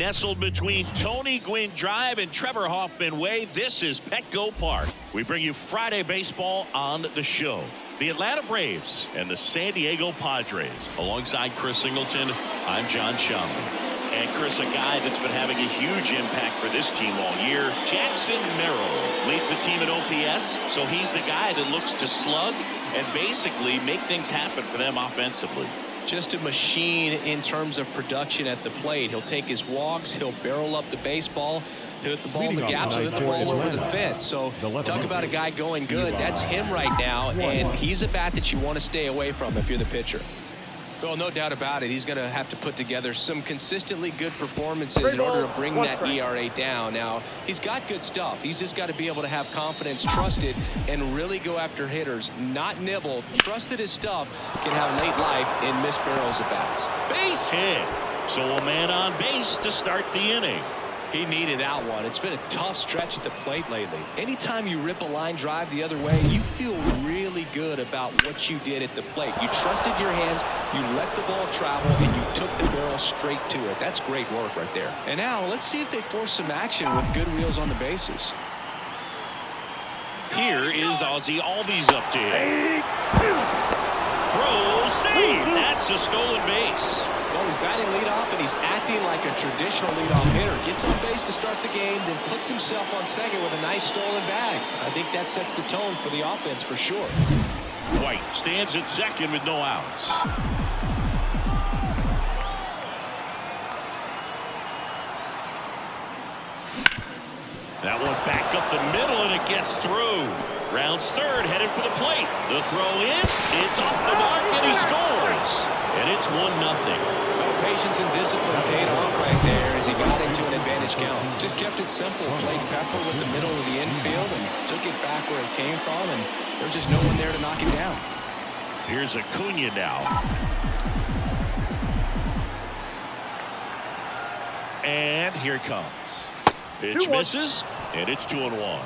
Nestled between Tony Gwynn Drive and Trevor Hoffman Way, this is Petco Park. We bring you Friday baseball on the show. The Atlanta Braves and the San Diego Padres. Alongside Chris Singleton, I'm John Schaum. And Chris, a guy that's been having a huge impact for this team all year, Jackson Merrill, leads the team in OPS, so he's the guy that looks to slug and basically make things happen for them offensively. Just a machine in terms of production at the plate. He'll take his walks, he'll barrel up the baseball, hit the ball in the gaps, he'll hit the ball over the fence. So talk about a guy going good. That's him right now, and he's a bat that you want to stay away from if you're the pitcher. Well, no doubt about it. He's going to have to put together some consistently good performances in order to bring that ERA down. Now, he's got good stuff. He's just got to be able to have confidence, trust it, and really go after hitters, not nibble. Trust that his stuff can have late life in missed barrels at bats. Base hit. So a man on base to start the inning. He needed that one. It's been a tough stretch at the plate lately. Anytime you rip a line drive the other way, you feel really good about what you did at the plate. You trusted your hands, you let the ball travel, and you took the barrel straight to it. That's great work right there. And now let's see if they force some action with good wheels on the bases. Here is Ozzie Albies up to hit. Proceed. That's a stolen base. Well, he's batting leadoff, and he's acting like a traditional leadoff hitter. Gets on base to start the game, then puts himself on second with a nice stolen bag. I think that sets the tone for the offense for sure. White stands at second with no outs. That one back up the middle, and it gets through. Rounds third, headed for the plate. The throw in, it's off the mark, and he scores. And it's 1-0. Well, patience and discipline paid off right there as he got into an advantage count. Just kept it simple, played pepper with the middle of the infield and took it back where it came from, and there's just no one there to knock it down. Here's Acuna now. And here it comes. Pitch misses, and it's 2-1.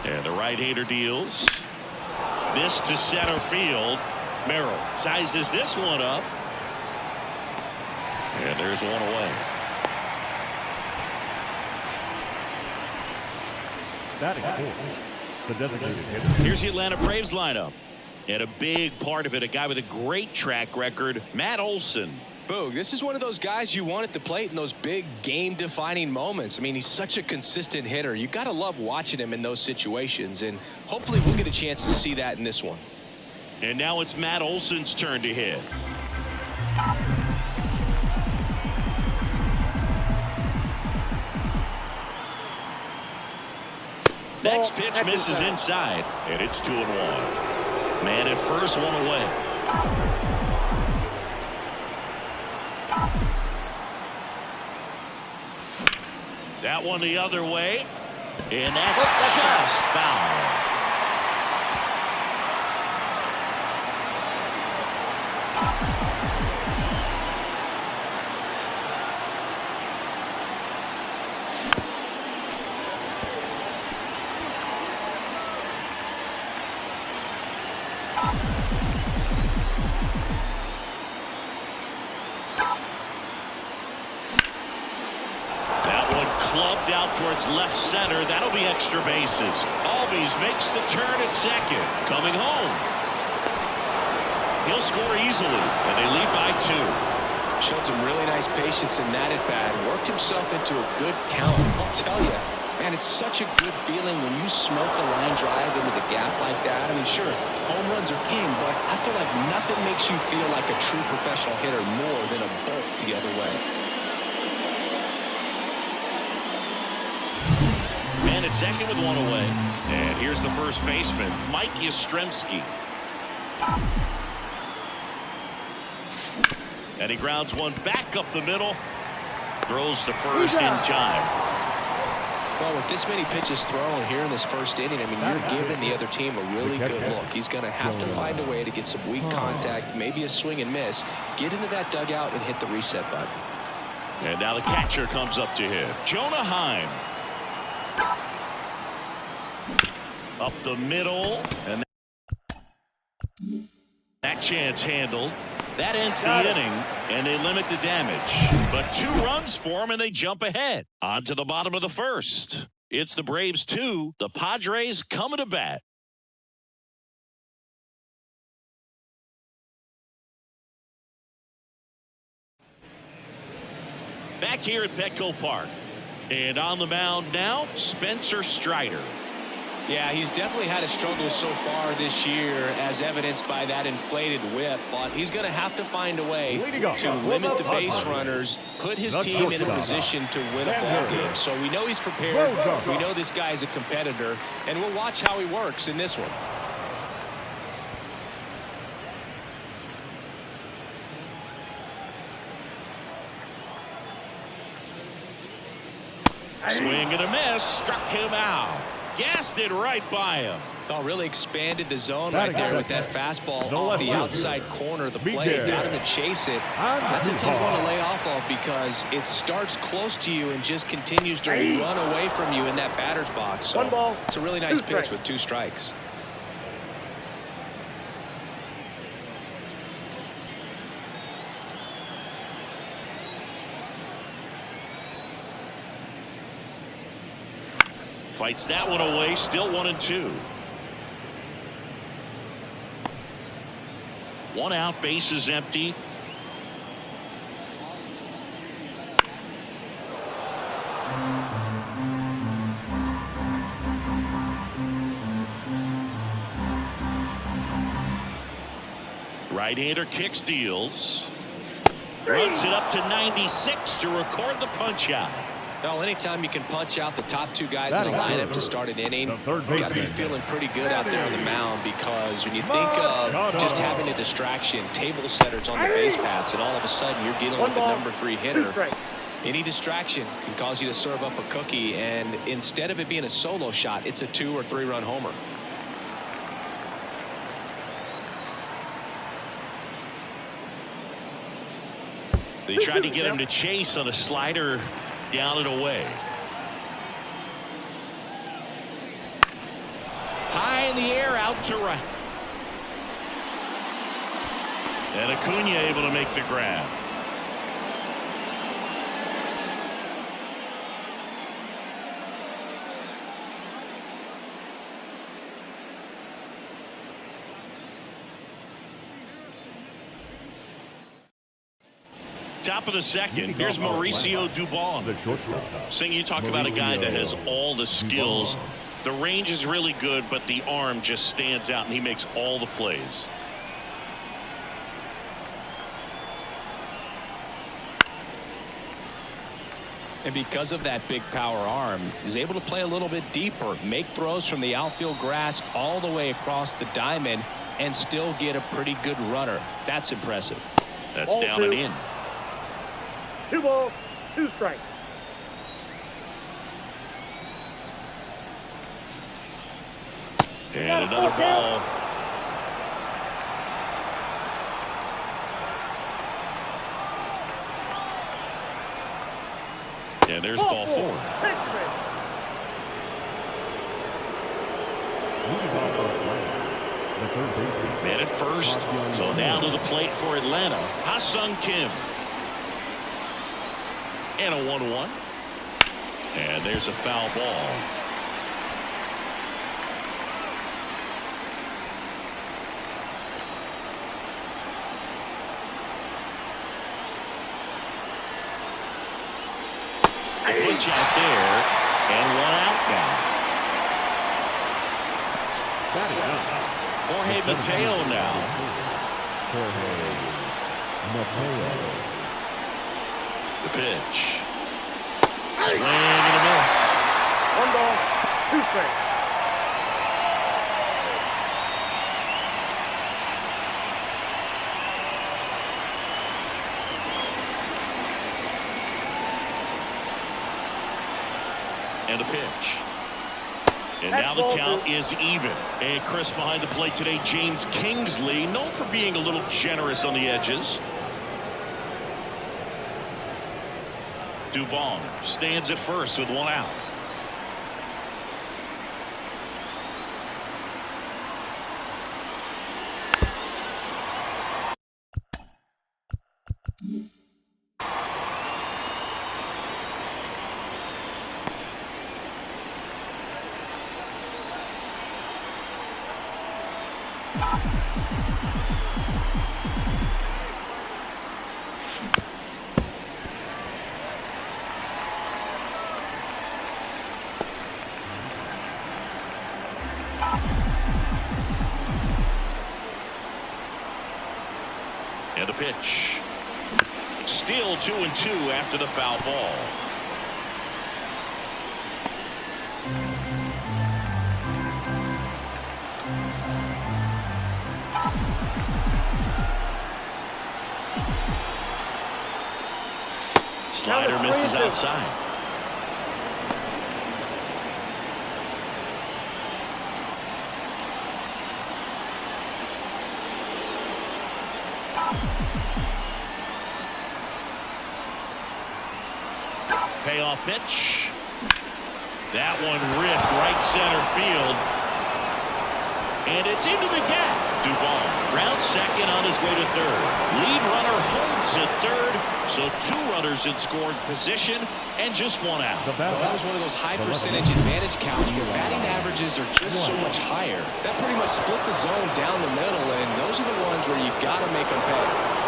And the right-hander deals. This to center field. Merrill sizes this one up. And there's one away. Batting fourth, the designated hitter. Here's the Atlanta Braves lineup. And a big part of it, a guy with a great track record, Matt Olson. Boog, this is one of those guys you want at the plate in those big game-defining moments. I mean, he's such a consistent hitter. You got to love watching him in those situations, and hopefully we'll get a chance to see that in this one. And now it's Matt Olson's turn to hit. Next pitch misses inside, and it's 2-1. Man at first, one away. That one the other way, and that's just foul. Clubbed out towards left center. That'll be extra bases. Albies makes the turn at second. Coming home. He'll score easily, and they lead by 2. Showed some really nice patience in that at bat. Worked himself into a good count. I'll tell you, man, it's such a good feeling when you smoke a line drive into the gap like that. I mean, sure, home runs are king, but I feel like nothing makes you feel like a true professional hitter more than a bolt the other way. Man at second with one away. And here's the first baseman, Mike Yastrzemski. And he grounds one back up the middle. Throws to first in time. Well, with this many pitches thrown here in this first inning, I mean, you're giving the other team a really good look. He's going to have to find a way to get some weak contact, maybe a swing and miss, get into that dugout and hit the reset button. And now the catcher comes up to him. Jonah Heim. Up the middle. And that chance handled. That ends the inning, and they limit the damage. But 2 runs for them, and they jump ahead. On to the bottom of the first. It's the Braves 2. The Padres coming to bat. Back here at Petco Park. And on the mound now, Spencer Strider. Yeah, he's definitely had a struggle so far this year, as evidenced by that inflated whip. But he's going to have to find a way to limit the base runners, put his team in a position to win a ball game. So we know he's prepared. We know this guy's a competitor, and we'll watch how he works in this one. Swing and a miss. Struck him out. Gassed it right by him. Oh, really expanded the zone right there with that fastball off the outside corner of the plate. Got him to chase it. That's a tough one to lay off of because it starts close to you and just continues to run away from you in that batter's box. So it's a really nice pitch with 2 strikes. Fights that one away. Still 1-2. 1 out. Base is empty. Right-hander kicks, deals. Runs it up to 96 to record the punch out. Well, anytime you can punch out the top 2 guys in a lineup to start an inning, you got to be feeling pretty good out there on the mound, because when you think of just having a distraction, table setters on the base paths, and all of a sudden you're dealing with the number 3 hitter, any distraction can cause you to serve up a cookie, and instead of it being a solo shot, it's a 2 or 3 run homer. They tried to get him to chase on a slider. Down and away. High in the air, out to right. And Acuna able to make the grab. Top of the second. Here's Mauricio Dubon. Sing, you talk about a guy that has all the skills. The range is really good, but the arm just stands out, and he makes all the plays. And because of that big power arm, he's able to play a little bit deeper, make throws from the outfield grass all the way across the diamond, and still get a pretty good runner. That's impressive. That's down and in. 2 balls, 2 strikes. And another ball. And there's ball 4. Man at first. So now to the plate for Atlanta. Ha-Sung Kim. And a 1-1. And there's a foul ball. A pitch out there. And 1 out now. Jorge Mateo now. The pitch. Swing and a miss. 1 ball, 2 strikes. And a pitch. And now the count is even. And Chris, behind the plate today, James Kingsley, known for being a little generous on the edges. Dubon stands at first with one out. And a pitch. Still 2-2 after the foul ball. Slider misses outside. Payoff pitch. That one ripped right center field. And it's into the gap. Dubon rounds second on his way to third. Lead runner holds at third. So 2 runners in scoring position and just 1 out. Well, that was one of those high percentage advantage counts where batting averages are just so much higher. That pretty much split the zone down the middle, and those are the ones where you've got to make them pay.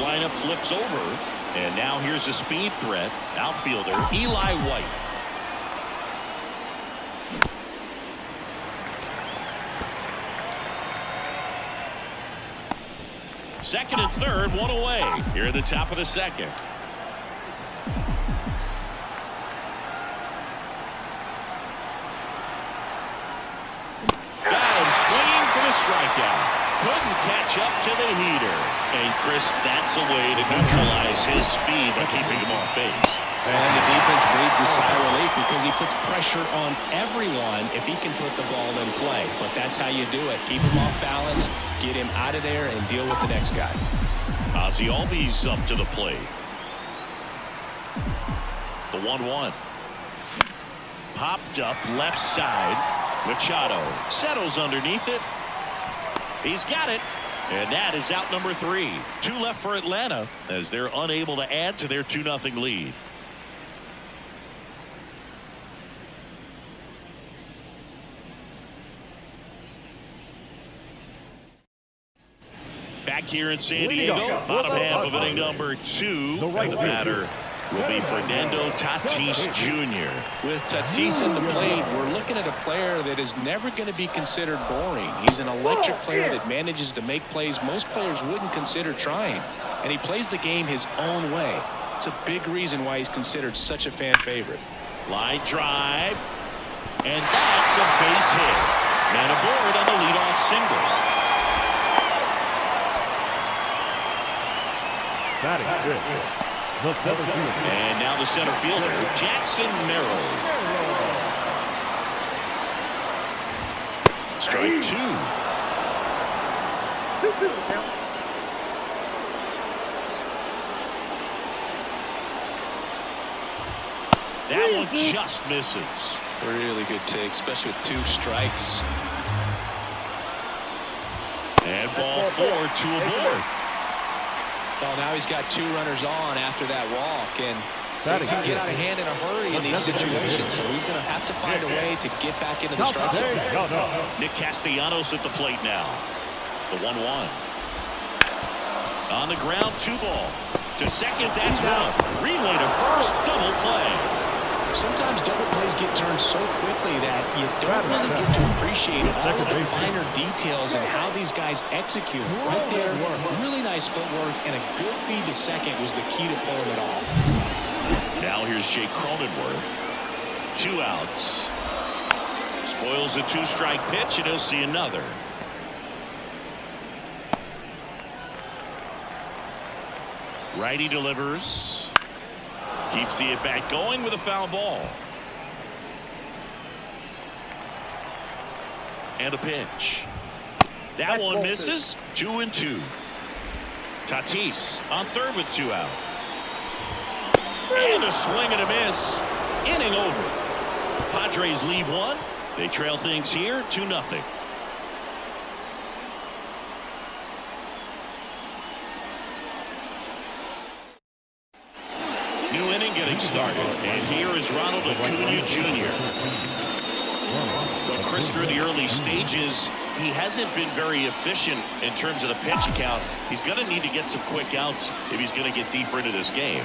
Lineup flips over, and now here's a speed threat. Outfielder Eli White. Second and third, 1 away here at the top of the second. Got him swinging for the strikeout. Couldn't catch up to the heater. And Chris, that's a way to neutralize his speed by keeping him off base. And the defense breathes a sigh of relief because he puts pressure on everyone if he can put the ball in play. But that's how you do it. Keep him off balance, get him out of there, and deal with the next guy. Ozzie Albies up to the plate. The 1-1. Popped up left side. Machado settles underneath it. He's got it. And that is out number 3. 2 left for Atlanta as they're unable to add to their 2-0 lead. Back here in San Diego, bottom half of inning number 2. And the batter will be Fernando Tatis Jr. With Tatis at the plate, we're looking at a player that is never going to be considered boring. He's an electric player that manages to make plays most players wouldn't consider trying. And he plays the game his own way. It's a big reason why he's considered such a fan favorite. Line drive. And that's a base hit. Man aboard on the leadoff single. Batting good. And now the center fielder, Jackson Merrill. Strike 2. That one just misses. Really good take, especially with 2 strikes. And ball 4, 2 aboard. Well, now he's got 2 runners on after that walk, and things can get out of hand in a hurry in these situations, so he's going to have to find a way to get back into the strike zone. Nick Castellanos at the plate now. The 1-1. On the ground, 2 ball. To second, that's 1. Relay to first, double play. Sometimes double plays get turned so quickly that you don't really get to appreciate all of the finer details and how these guys execute. Right there, really nice footwork, and a good feed to second was the key to pulling it off. Now here's Jake Cronenworth. 2 outs. Spoils a 2-strike pitch, and he'll see another. Righty delivers. Keeps the at-bat going with a foul ball. And a pitch. That one misses. 2-2. Tatis on third with 2 out. And a swing and a miss. Inning over. Padres lead 1. They trail things here 2-0. New inning getting started. And here is Ronald Acuna Jr. Though Chris, through the early stages, he hasn't been very efficient in terms of the pitch count. He's going to need to get some quick outs if he's going to get deeper into this game.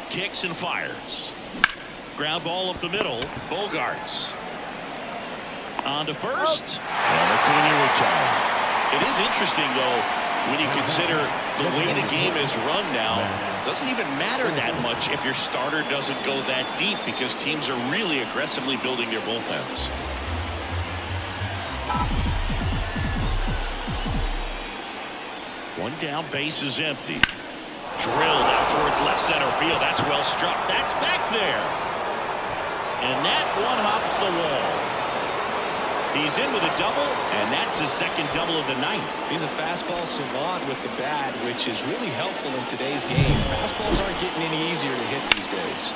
Kicks and fires. Ground ball up the middle. Bogarts on to first. And Acuna retired. It is interesting, though, when you consider the way the game is run now. Doesn't even matter that much if your starter doesn't go that deep, because teams are really aggressively building their bullpens. One down, base is empty. Drilled out towards left center field. That's well struck. That's back there. And that one hops the wall. He's in with a double, and that's his second double of the night. He's a fastball savant with the bat, which is really helpful in today's game. Fastballs aren't getting any easier to hit these days.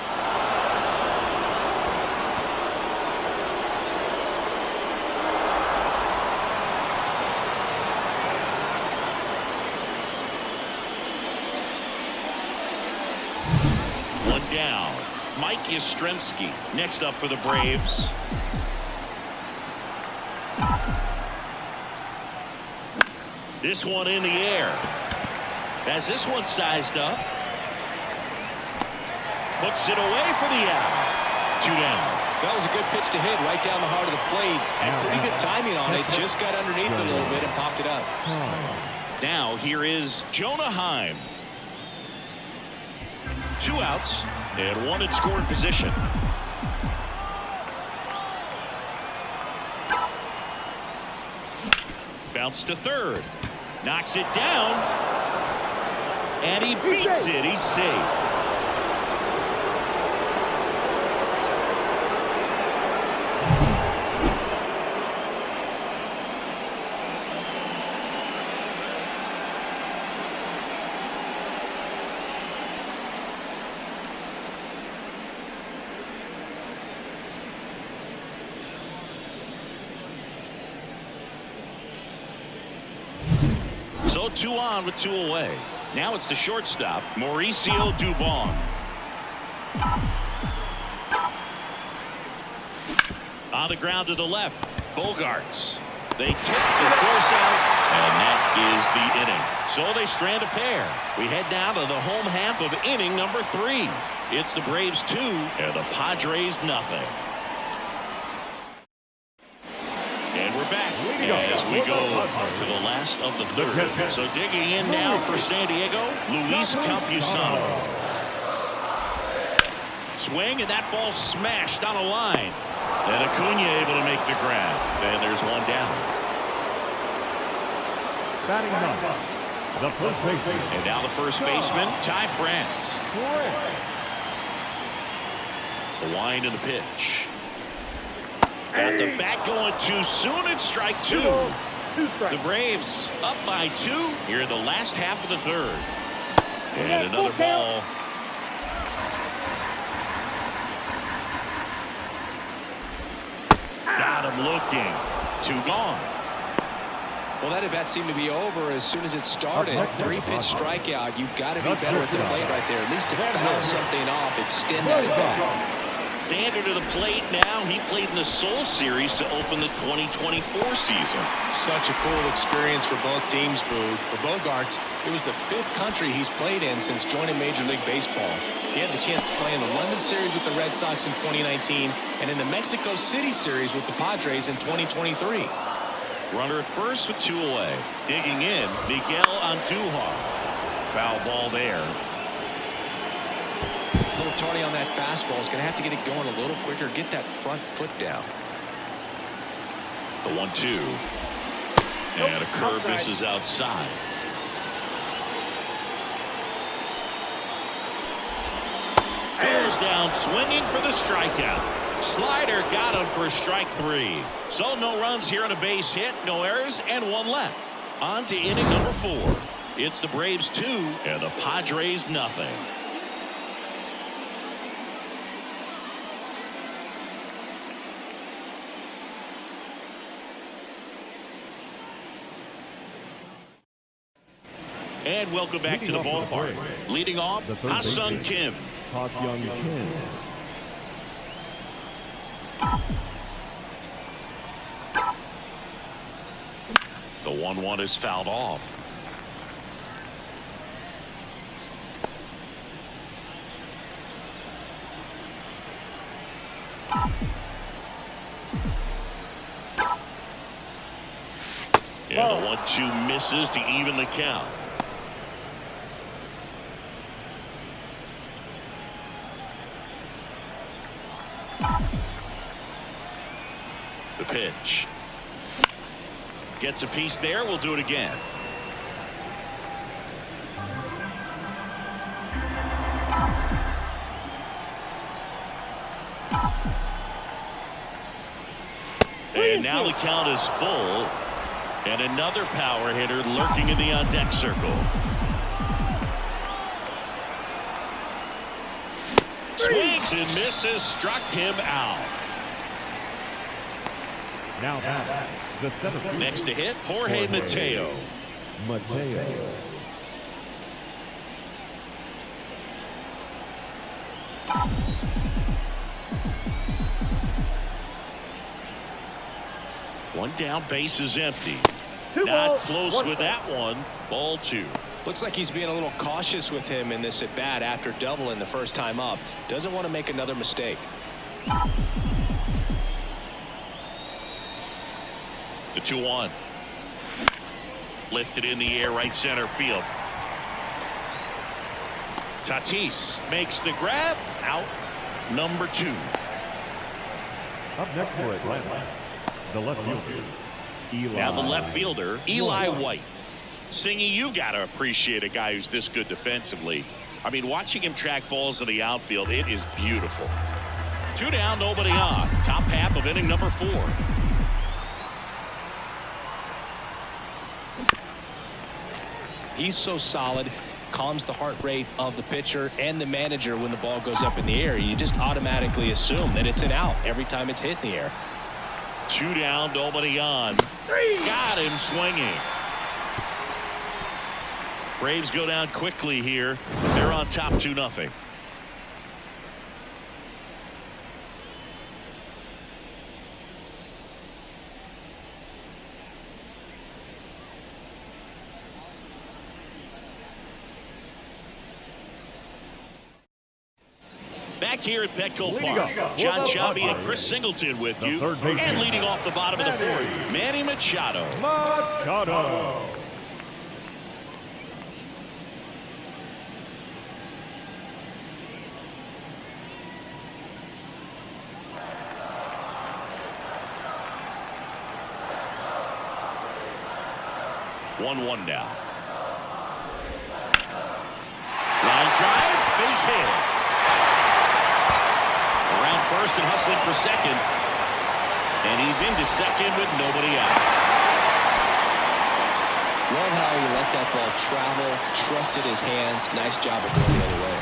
One down. Mike Yastrzemski next up for the Braves. This one in the air. As this one sized up. Hooks it away for the out. 2 down. That was a good pitch to hit right down the heart of the plate. Had pretty good timing on it. Just got underneath it a little bit and popped it up. Now here is Jonah Heim. 2 outs and 1 in scoring position. Bounce to third. Knocks it down. And he beats it. He's safe. So 2 on with 2 away. Now it's the shortstop, Mauricio Dubon. On the ground to the left, Bogarts. They take the force out, and that is the inning. So they strand a pair. We head now to the home half of inning number 3. It's the Braves 2 and the Padres nothing. And we're back as we go to the last of the third. So digging in now for San Diego, Luis Campusano. Swing, and that ball smashed on a line. And Acuna able to make the grab. And there's 1 down. Batting ninth, the first baseman. And now the first baseman, Ty France. The wind and the pitch. Got the bat going too soon. It's strike 2. The Braves up by 2 here in the last half of the third. And another ball. Got him looking. 2 gone. Well, that at bat seemed to be over as soon as it started. 3-pitch strikeout. You've got to be better at the plate right there. At least to foul something off, extend that at bat. Sander to the plate now. He played in the Seoul Series to open the 2024 season. Such a cool experience for both teams, Boo. For Bogarts, it was the 5th country he's played in since joining Major League Baseball. He had the chance to play in the London Series with the Red Sox in 2019 and in the Mexico City Series with the Padres in 2023. Runner at first with 2 away. Digging in, Miguel Andujar. Foul ball there. A little tardy on that fastball. Is going to have to get it going a little quicker. Get that front foot down. The 1-2. And a curve misses outside. Goes down swinging for the strikeout. Slider got him for strike 3. So no runs here on a base hit, no errors, and 1 left. On to inning number 4. It's the Braves 2 and the Padres nothing. And welcome back to the ballpark. Leading off, Ha-Sung Kim. Ha-Sung Kim. The 1-1 is fouled off. And the 1-2 misses to even the count. The pitch. Gets a piece there. We'll do it again. And now the count is full. And another power hitter lurking in the on-deck circle. Swings and misses. Struck him out. Now back, the center field. Next to hit, Jorge Mateo. Mateo. One down, base is empty. 2 Not balls, close 1 with strike. that one. Ball 2. Looks like he's being a little cautious with him in this at bat after doubling the first time up. Doesn't want to make another mistake. The 2-1. Lifted in the air, right center field. Tatis makes the grab. Out. Number 2. Up next for Atlanta, the left fielder, Eli. Now the left fielder, Eli White. Singy, you got to appreciate a guy who's this good defensively. I mean, watching him track balls in the outfield, it is beautiful. 2 down, nobody on. Top half of inning number 4. He's so solid, calms the heart rate of the pitcher and the manager when the ball goes up in the air. You just automatically assume that it's an out every time it's hit in the air. 2 down, nobody on. Got him swinging. Braves go down quickly here. They're on top 2-0. Back here at Petco Park, John Chabi and Chris Singleton with you. And leading off the bottom of the 4th, Manny Machado. Machado. One now. Line drive, base hit. Around first and hustling for second. And he's into second with nobody out. Love how he let that ball travel, trusted his hands. Nice job of going the other way.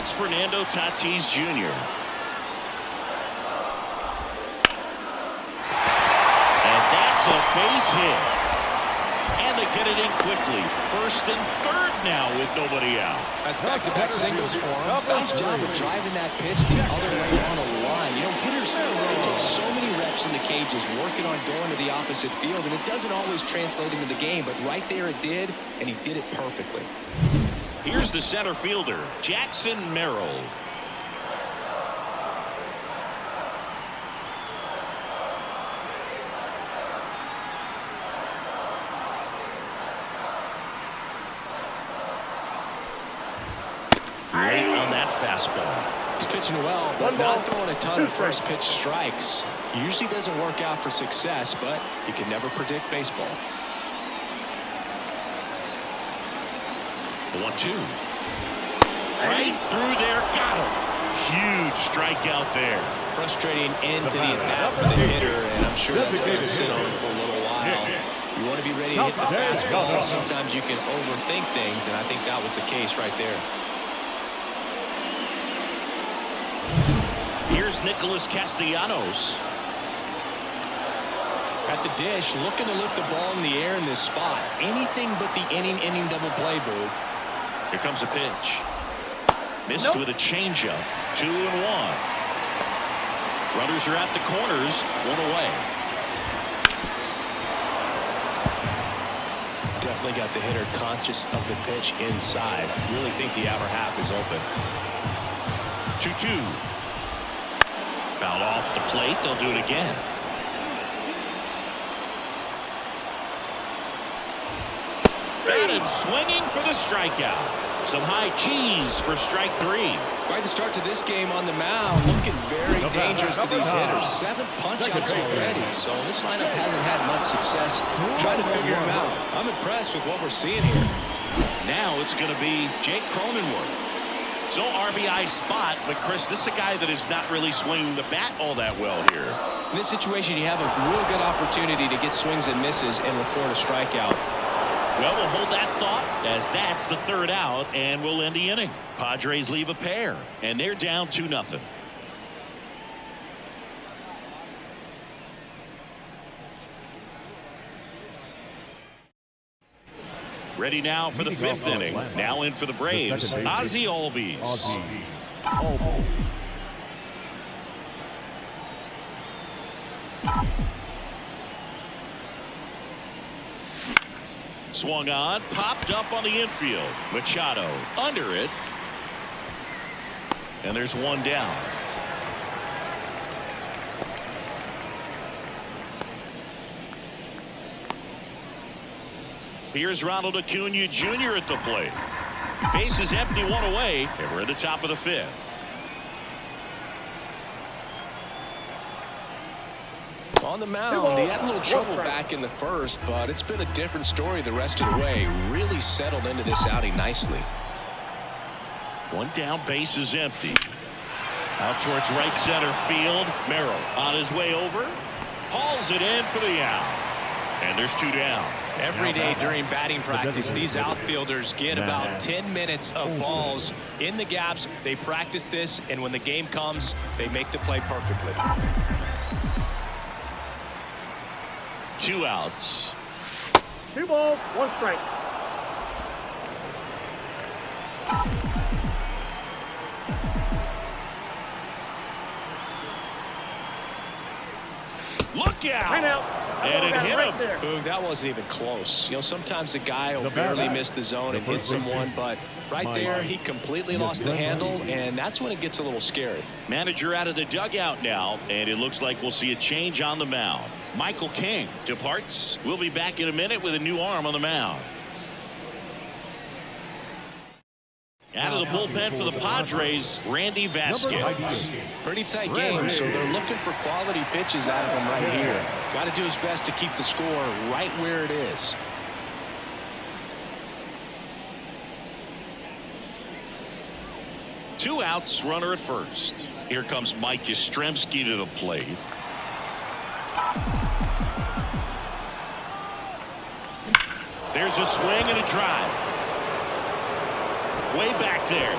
It's Fernando Tatis Jr. And that's a base hit. And they get it in quickly. First and third now with nobody out. That's back-to-back singles for him. Nice job of driving that pitch the other way on a line. You know, hitters take so many reps in the cages working on going to the opposite field, and it doesn't always translate into the game, but right there it did, and he did it perfectly. Here's the center fielder, Jackson Merrill. fastball. He's pitching well, but not throwing a ton of first pitch strikes. Usually doesn't work out for success, but you can never predict baseball. 1-2. Right through there. Got him. Huge strikeout there. Frustrating end to the at-bat for the hitter, and I'm sure that's going to sit on him for a little while. You want to be ready to hit the fastball. Sometimes you can overthink things, and I think that was the case right there. Here's Nicholas Castellanos. At the dish, looking to lift the ball in the air in this spot. Anything but the inning double play, Boo. Here comes a pitch. Missed with a changeup. 2-1. Runners are at the corners. 1 away. Definitely got the hitter conscious of the pitch inside. Really think the outer half is open. 2-2. Foul off the plate. They'll do it again. Batted swinging for the strikeout. Some high cheese for strike 3. Quite the start to this game on the mound. Looking very dangerous to these hitters. 7 punch-outs already. So this lineup hasn't had much success trying to figure him out. I'm impressed with what we're seeing here. Now it's going to be Jake Cronenworth. So RBI spot, but Chris, this is a guy that is not really swinging the bat all that well here. In this situation, you have a real good opportunity to get swings and misses and record a strikeout. Well, we'll hold that thought as that's the 3rd out, and we'll end the inning. Padres leave a pair, and they're down 2-0. Ready now for the 5th inning. Now in for the Braves, Ozzie Albies. Swung on, popped up on the infield. Machado under it. And there's 1 down. Here's Ronald Acuna Jr. at the plate. Base is empty, 1 away, and we're at the top of the 5th. On the mound, he had a little trouble back in the first, but it's been a different story the rest of the way. Really settled into this outing nicely. 1 down, base is empty. Out towards right center field. Merrill on his way over. Hauls it in for the out. And there's 2 down. Every day during batting practice, these outfielders get about 10 minutes of balls in the gaps. They practice this, and when the game comes, they make the play perfectly. 2 outs. 2 balls, 1 strike. Look out! Right out. And it hit him. Boog, that wasn't even close. You know, sometimes a guy will barely miss the zone and hit someone, but right there, he completely lost the handle, and that's when it gets a little scary. Manager out of the dugout now, and it looks like we'll see a change on the mound. Michael King departs. We'll be back in a minute with a new arm on the mound. Out of the bullpen for the Padres, Randy Vasquez. Pretty tight game, so they're looking for quality pitches out of him right here. Got to do his best to keep the score right where it is. Two outs, runner at first. Here comes Mike Yastrzemski to the plate. There's a swing and a drive. Way back there.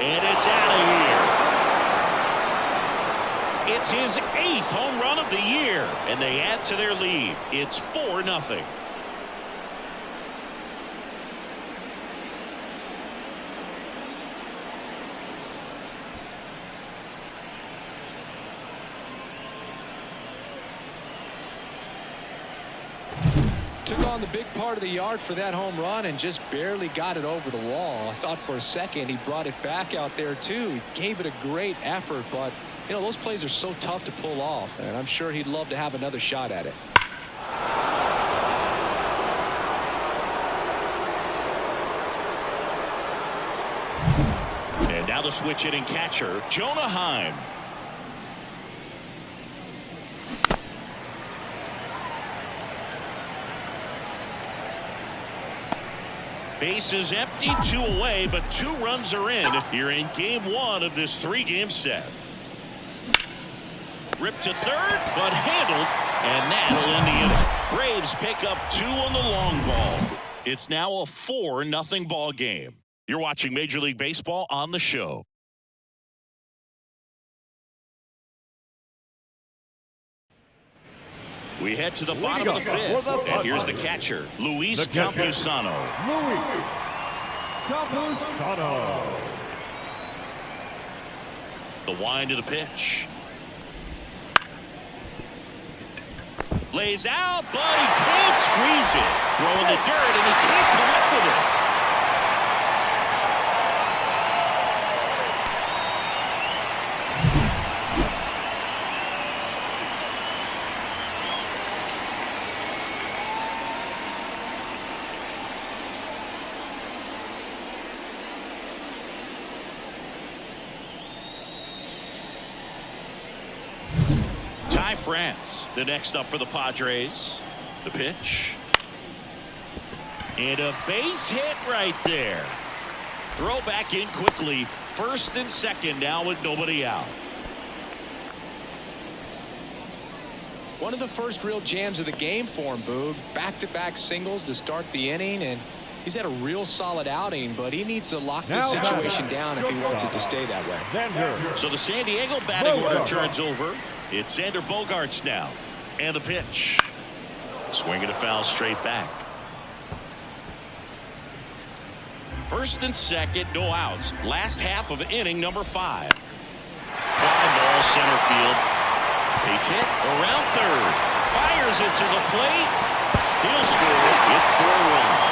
And it's out of here. It's his 8th home run of the year, and they add to their lead. It's 4-0. Took on the big part of the yard for that home run and just barely got it over the wall. I thought for a second he brought it back out there too. He gave it a great effort, but you know, those plays are so tough to pull off, and I'm sure he'd love to have another shot at it. And the switch hitting catcher, Jonah Heim. Base is empty, 2 away, but 2 runs are in here in game 1 of this 3-game set. Ripped to third, but handled, and that'll end the inning. Braves pick up 2 on the long ball. It's now a 4-0 ball game. You're watching Major League Baseball on the show. We head to the bottom of the 5th, and here's the catcher, Luis Campusano. Luis Campusano. The wind of the pitch. Lays out, but he can't squeeze it. Throwing the dirt, and he can't come up with it. France, the next up for the Padres. The pitch. And a base hit right there. Throw back in quickly. First and second now with nobody out. One of the first real jams of the game for him, Boog. Back-to-back singles to start the inning, and he's had a real solid outing, but he needs to lock this situation down if he wants it to stay that way. So the San Diego batting order turns over. It's Xander Bogaerts now. And the pitch. Swinging a foul straight back. First and second, no outs. Last half of inning number 5. Fly ball center field. Base hit around third. Fires it to the plate. He'll score. It's 4-1.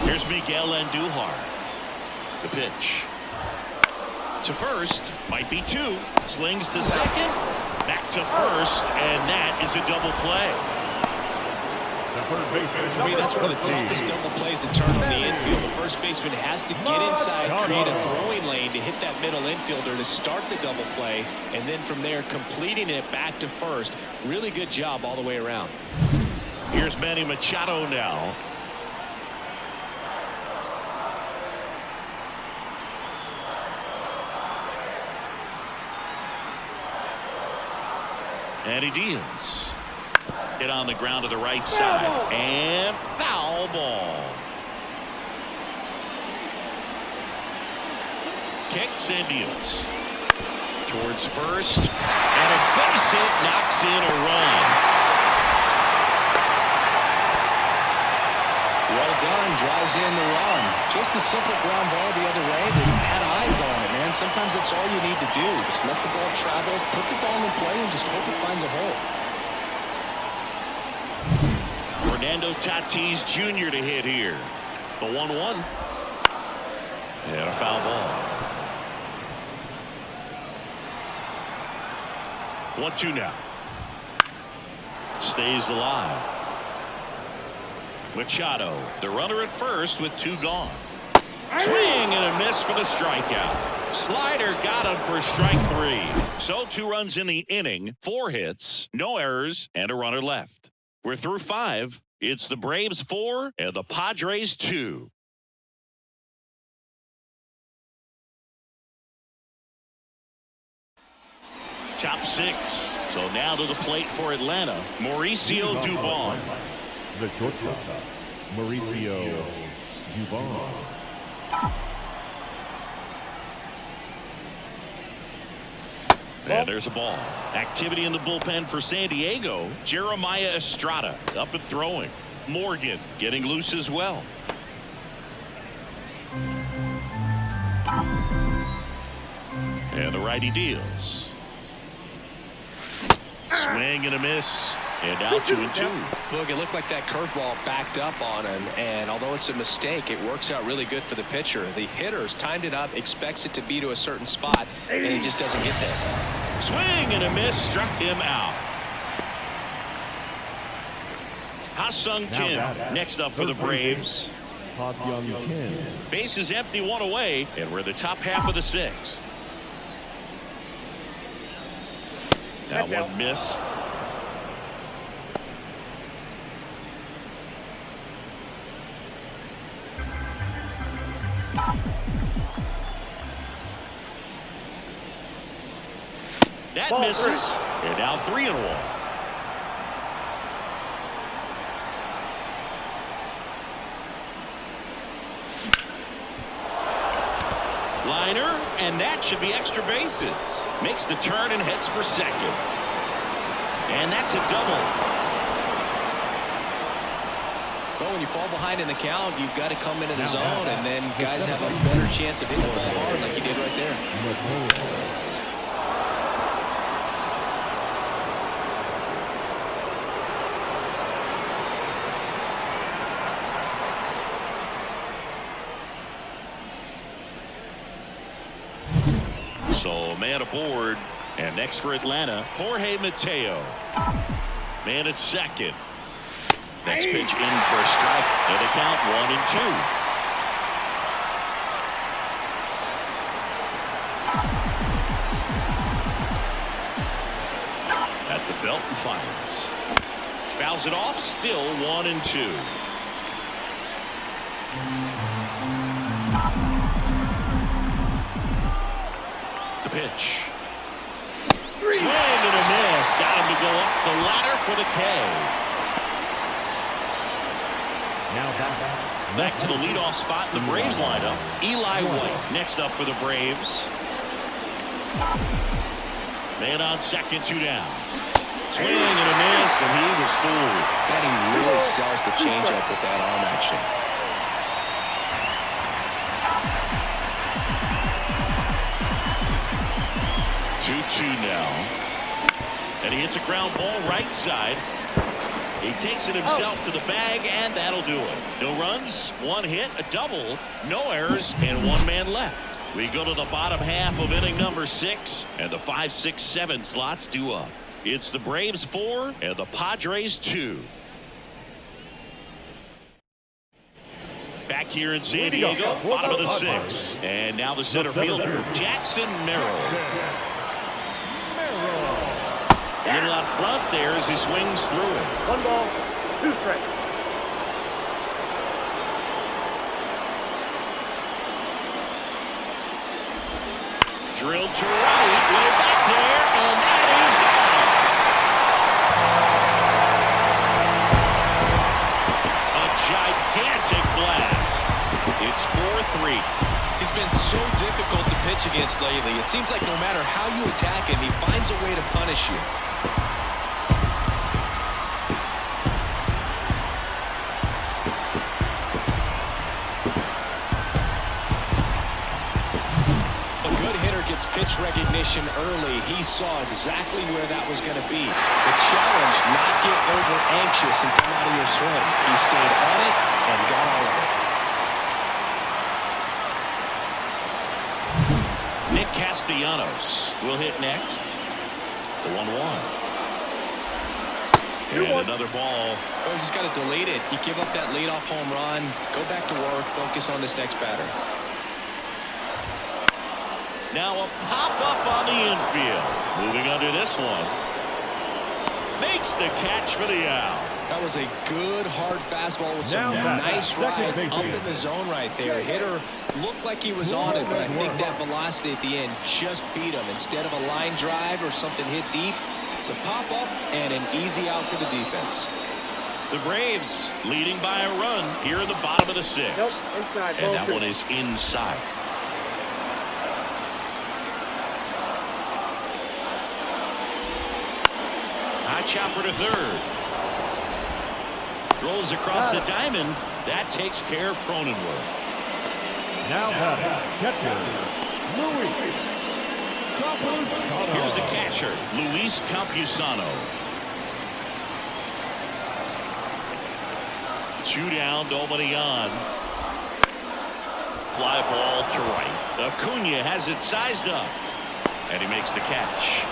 Here's Miguel Andujar. The pitch. To first. Might be 2. Slings to second. Back to first. And that is a double play. For me, that's one of the toughest double plays to turn on the infield. The first baseman has to get inside, create a throwing lane to hit that middle infielder to start the double play. And then from there, completing it back to first. Really good job all the way around. Here's Manny Machado now. And he deals. Hit on the ground to the right side. And foul ball. Kicks and deals. Towards first. And a base hit knocks in a run. Well done. Drives in the run. Just a simple ground ball the other way, but he had eyes on it, man. Sometimes that's all you need to do. Just let the ball travel, put the ball in play, and just hope it finds a hole. Fernando Tatis Jr. to hit here. The 1-1. And a foul ball. 1-2 now. Stays alive. Machado, the runner at first with 2 gone. Swing and a miss for the strikeout. Slider got him for strike 3. So 2 runs in the inning, 4 hits, no errors, and a runner left. We're through 5. It's the Braves 4 and the Padres 2. Top 6. So now to the plate for Atlanta, Mauricio Dubon. The shortstop, Mauricio Dubon. And there's a ball. Activity in the bullpen for San Diego. Jeremiah Estrada up and throwing. Morgan getting loose as well. And the righty deals. Swing and a miss. And now 2-2. Look, it looked like that curveball backed up on him, and although it's a mistake, it works out really good for the pitcher. The hitter's timed it up, expects it to be to a certain spot, and he just doesn't get there. Swing and a miss, struck him out. Ha-Sung Kim next up for the Braves. Ha-Sung Kim. Base is empty, one away, and we're in the top half of the sixth. That one missed. That Ball misses. 3. And now 3-1. Liner, and that should be extra bases. Makes the turn and heads for second. And that's a double. Well, when you fall behind in the count, you've got to come into the zone, and then guys have a better chance of hitting the ball hard like you did right there. So man aboard, and next for Atlanta, Jorge Mateo. Man at second. Next pitch in for a strike, and a count 1-2. At the belt and fires. Fouls it off, still 1-2. Pitch. Swing and a miss. Got him to go up the ladder for the K. Now back to the leadoff spot in the Braves lineup. Eli White next up for the Braves. Man on second, 2 down. Swing and a miss, and he was fooled. And he really sells the changeup with that arm action. 2-2 now. And he hits a ground ball right side. He takes it himself to the bag, and that'll do it. No runs, 1 hit, a double, no errors, and 1 man left. We go to the bottom half of inning number 6, and the 5, 6, 7 slots due up. It's the Braves 4 and the Padres 2. Back here in San Diego, bottom of the 6th. And now the center fielder, Jackson Merrill. A little out front there as he swings through it. 1 ball, 2 strikes. Drilled to right, way back there, and that is gone. A gigantic blast. It's 4-3. He's been so difficult to pitch against lately. It seems like no matter how you attack him, he finds a way to punish you. A good hitter gets pitch recognition early. He saw exactly where that was going to be. The challenge, not get over anxious and come out of your swing. He stayed on it and got all of it. Nick Castellanos will hit next. The 1-1. And another ball. Oh, he's got to delete it. You give up that leadoff home run. Go back to work. Focus on this next batter. Now a pop-up on the infield. Moving under this one. Makes the catch for the out. That was a good, hard fastball with some nice ride up in the zone right there. Hitter looked like he was on it, but I think that velocity at the end just beat him. Instead of a line drive or something hit deep, it's a pop-up and an easy out for the defense. The Braves leading by a run here in the bottom of the 6th. Nope, inside. And that one is inside. High chopper to third. Rolls across the diamond. That takes care of Cronenworth. Now catcher, Luis. Here's the catcher, Luis Campusano. 2 down, nobody on. Fly ball to right. Acuna has it sized up. And he makes the catch.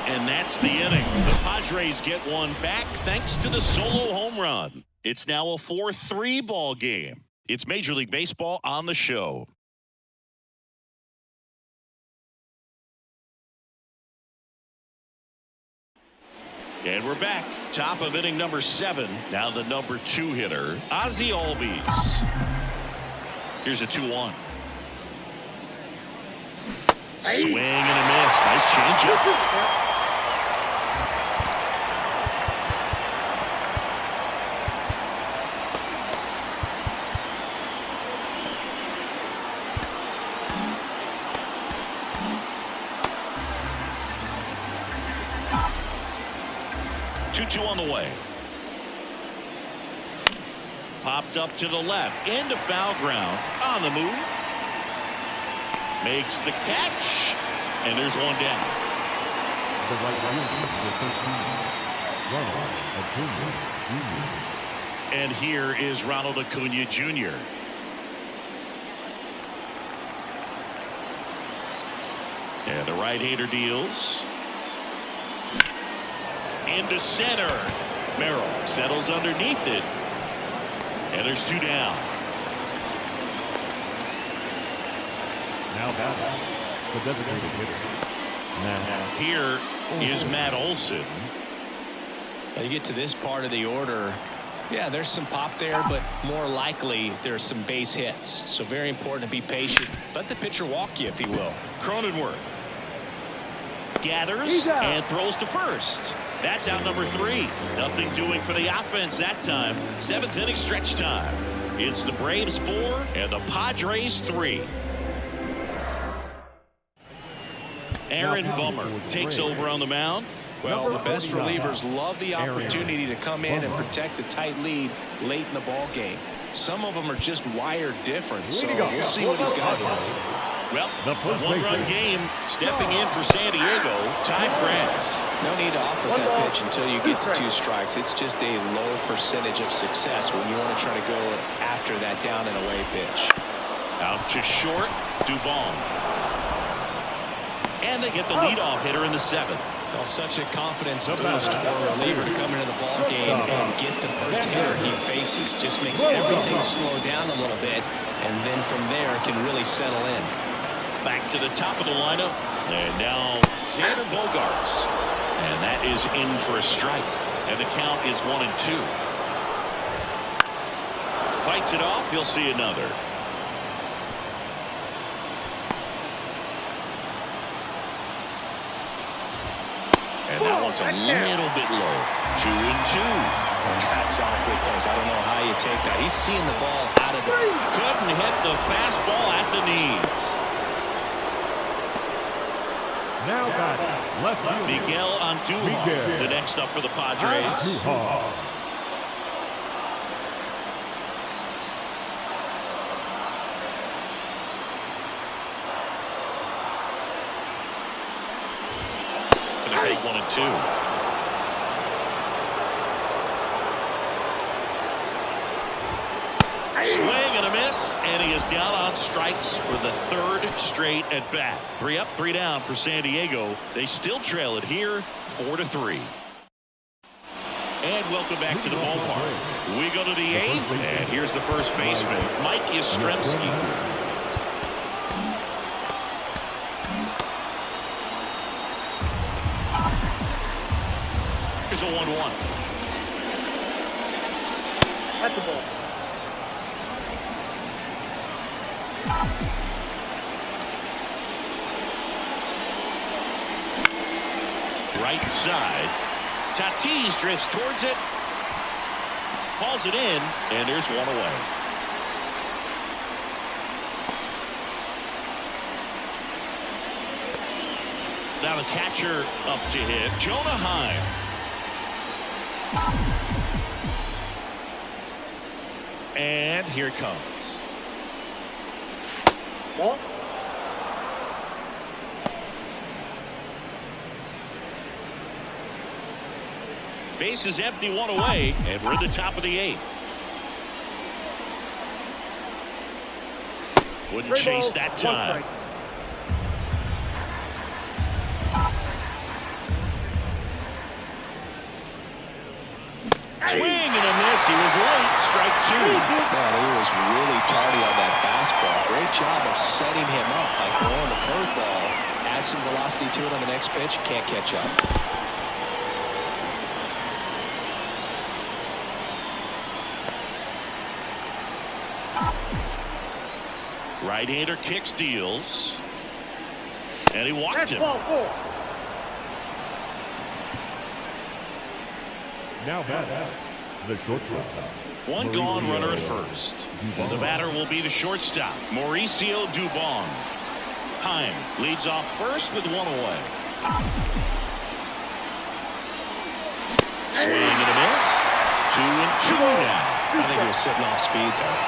And that's the inning. The Padres get one back thanks to the solo home run. It's now a 4-3 ball game. It's Major League Baseball on the show. And we're back. Top of inning number 7. Now the number 2 hitter, Ozzie Albies. Here's a 2-1. Swing and a miss. Nice changeup. 2-2 on the way. Popped up to the left. Into foul ground. On the move. Makes the catch. And there's one down. The right Acuna. And here is Ronald Acuna Jr. And the right-hander deals. Into center. Merrill settles underneath it. And there's 2 down. Now back, the designated hitter. Now here is Matt Olson. You get to this part of the order. Yeah, there's some pop there, but more likely there's some base hits. So very important to be patient. Let the pitcher walk you, if he will. Cronenworth gathers and throws to first. That's out number 3. Nothing doing for the offense that time. 7th inning stretch time. It's the Braves 4 and the Padres 3. Aaron Bummer takes over on the mound. Well, the best relievers love the opportunity to come in and protect a tight lead late in the ball game. Some of them are just wired different, so we'll see what he's got here. Well, one-run game. Stepping in for San Diego, Ty France. No need to offer that pitch until you get to 2 strikes. It's just a low percentage of success when you want to try to go after that down and away pitch. Out to short, Dubon. And they get the leadoff hitter in the 7th. Well, such a confidence boost for a reliever to come into the ball game and get the first hitter he faces. Just makes everything slow down a little bit, and then from there can really settle in. Back to the top of the lineup, and now Xander Bogaerts, and that is in for a strike, and the count is 1-2. Fights it off. He'll see another. And that one's a little bit low. 2-2. That's awfully close. I don't know how you take that. He's seeing the ball out of the... Couldn't hit the fastball at the knees. Now got left field. Miguel Andujar, the next up for the Padres. Gonna take 1-2. Swing and a miss, and he is down on strikes for the 3rd straight at bat. 3 up, 3 down for San Diego. They still trail it here, 4-3. And welcome back to the ballpark. We go to the 8th, and here's the first baseman, Mike Yastrzemski. Here's a 1-1. That's the ball. Right side. Tatis drifts towards it. Hauls it in, and there's one away. Now the catcher up to hit, Jonah Heim. And here it comes. Ball. Base is empty, 1 away, and we're at the top of the 8th. Wouldn't chase that time. Swing and a miss. He was late. Strike two. Man, he was really tardy on that fastball. Great job of setting him up by throwing the curveball. Add some velocity to it on the next pitch. Can't catch up. Right-hander kicks, deals. And he walked him. Now batter, the shortstop. One gone, runner at first. And the batter will be the shortstop, Mauricio Dubon. Heim leads off first with one away. Swing and a miss. 2-2 now. I think he was sitting off speed there.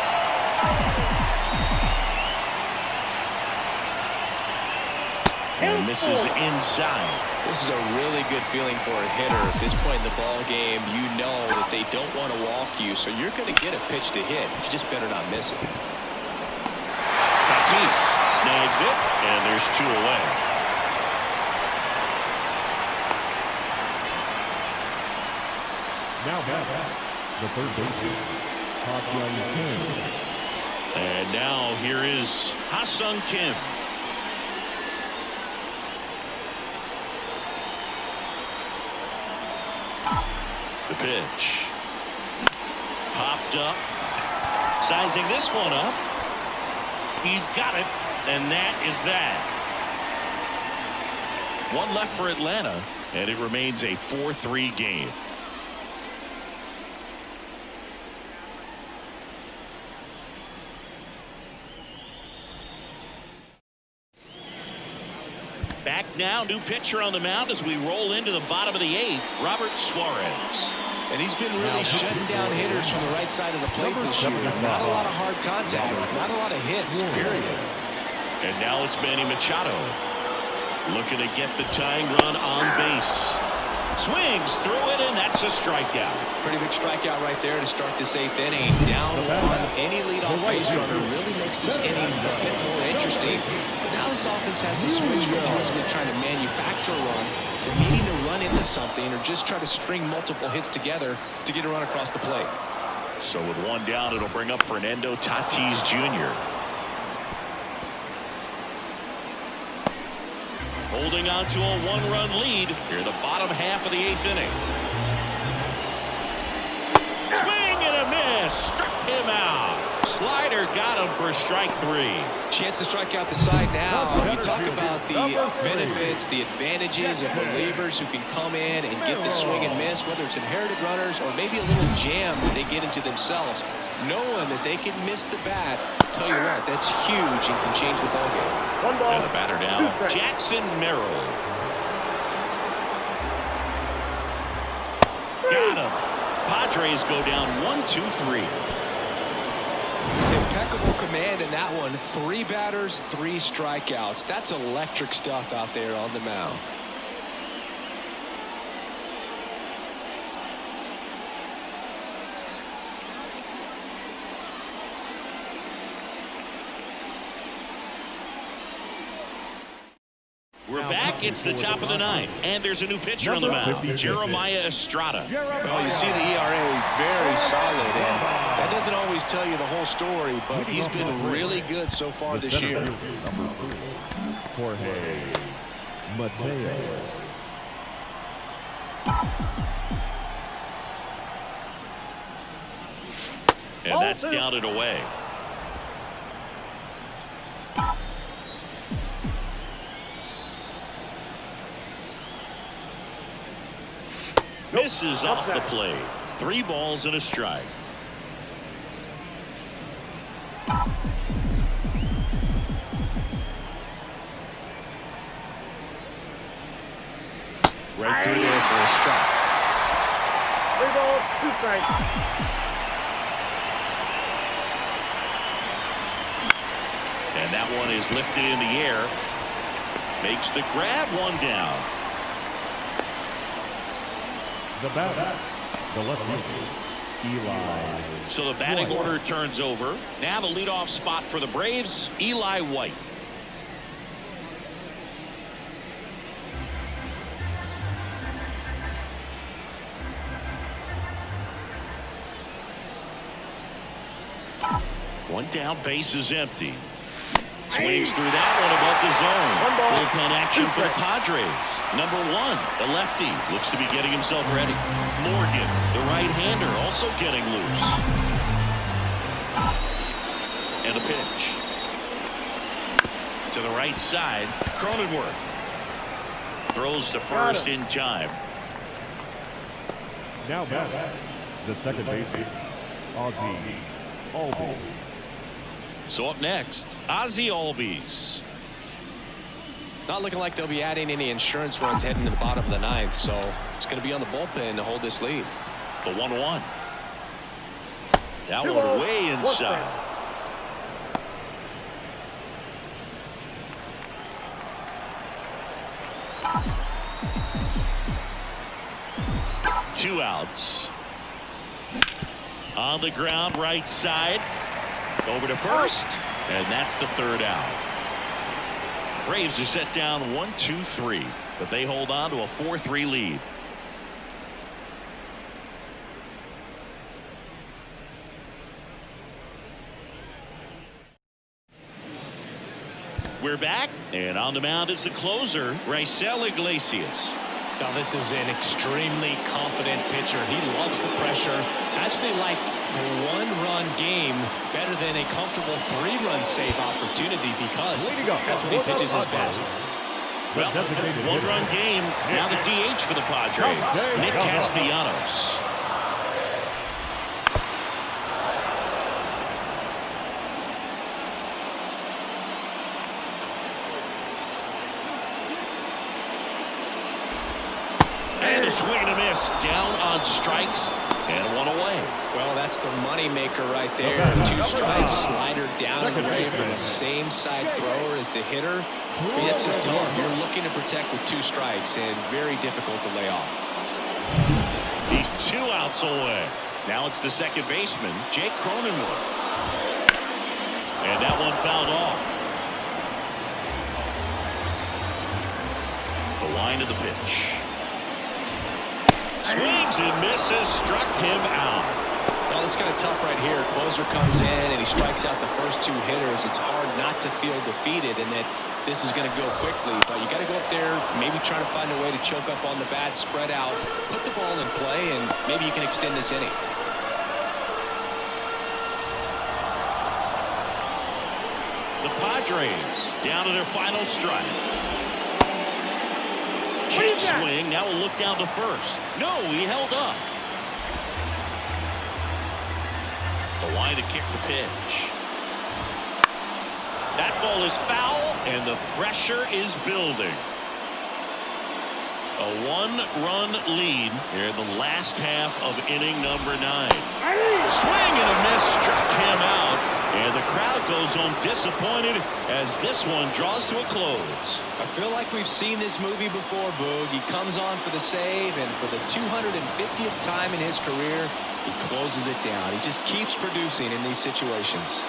And misses inside. This is a really good feeling for a hitter. At this point in the ball game, you know that they don't want to walk you, so you're going to get a pitch to hit. You just better not miss it. Tatis snags it, and there's two away. Now batter, the third baseman, Ha-Seong Kim. And now here is Ha-Seong Kim. The pitch. Popped up. Sizing this one up. He's got it. And that is that. One left for Atlanta. And it remains a 4-3 game. Back now, new pitcher on the mound as we roll into the bottom of the eighth, Robert Suarez. And he's been really shutting down hitters from the right side of the plate this year. Not a lot of hard contact, not a lot of hits, period. And now it's Manny Machado looking to get the tying run on base. Swings through it, and that's a strikeout. Pretty big strikeout right there to start this eighth inning. Down one. Any leadoff base runner really makes this inning a bit more interesting. But now this offense has to switch from possibly trying to manufacture a run to needing to run into something or just try to string multiple hits together to get a run across the plate. So with one down, it'll bring up Fernando Tatis Jr. Holding on to a one-run lead here in the bottom half of the eighth inning. Swing and a miss. Struck him out. Slider got him for strike three. Chance to strike out the side now. You talk about the benefits, the advantages of relievers who can come in and get the swing and miss, whether it's inherited runners or maybe a little jam that they get into themselves. Knowing that they can miss the bat, tell you what, that's huge and can change the ball game. One ball. And the batter now, Jackson Merrill. Got him. Padres go down 1-2-3. Impeccable command in that one. 3 batters, 3 strikeouts. That's electric stuff out there on the mound. We're back. It's the top of the ninth, and there's a new pitcher on the mound, Jeremiah Estrada. Well, you see the ERA very solid, and that doesn't always tell you the whole story, but he's been really good so far this year. Number 3, Jorge Mateo. And that's down and away. Misses off the plate. 3 balls and a strike. Right through there for a strike. 3 balls, 2 strikes. And that one is lifted in the air. Makes the grab, 1 down. The batter, the left fielder, Eli. So the batting order turns over. Now the leadoff spot for the Braves, Eli White. One down, base is empty. Swings through that one above the zone. Bullpen action for the Padres. Number 1, the lefty, looks to be getting himself ready. Morgan, the right-hander, also getting loose. And a pitch. To the right side, Cronenworth. Throws to first in time. Now back, the second baseman, Ozzie Albies. So up next, Ozzie Albies. Not looking like they'll be adding any insurance runs heading to the bottom of the ninth, so it's going to be on the bullpen to hold this lead. The 1-1. That one way inside. Two outs. On the ground, right side. Over to first, and that's the third out. Braves are set down 1-2-3, but they hold on to a 4-3 lead. We're back, and on the mound is the closer, Raisel Iglesias. Now this is an extremely confident pitcher. He loves the pressure. Actually likes the one-run game better than a comfortable three-run save opportunity because that's when he pitches his best. Well, one-run game. Now the DH for the Padres, Nick Castellanos. And a swing and a miss. Down on strikes and one away. Well, that's the money maker right there. 2 strikes, slider down and away from the same side thrower as the hitter. It's just tough. You're looking to protect with 2 strikes and very difficult to lay off. He's 2 outs away. Now it's the second baseman, Jake Cronenworth. And that one fouled off. The line of the pitch. Swings and misses, struck him out. Well, it's kind of tough right here. Closer comes in and he strikes out the first 2 hitters. It's hard not to feel defeated and that this is going to go quickly. But you got to go up there, maybe try to find a way to choke up on the bat, spread out, put the ball in play, and maybe you can extend this inning. The Padres down to their final strike. Check swing. Now we'll look down to first. No, he held up. The line to kick the pitch. That ball is foul, and the pressure is building. A 1-run lead here in the last half of inning number 9. Swing and a miss struck him out. And the crowd goes home disappointed as this one draws to a close. I feel like we've seen this movie before, Boog. He comes on for the save, and for the 250th time in his career, he closes it down. He just keeps producing in these situations.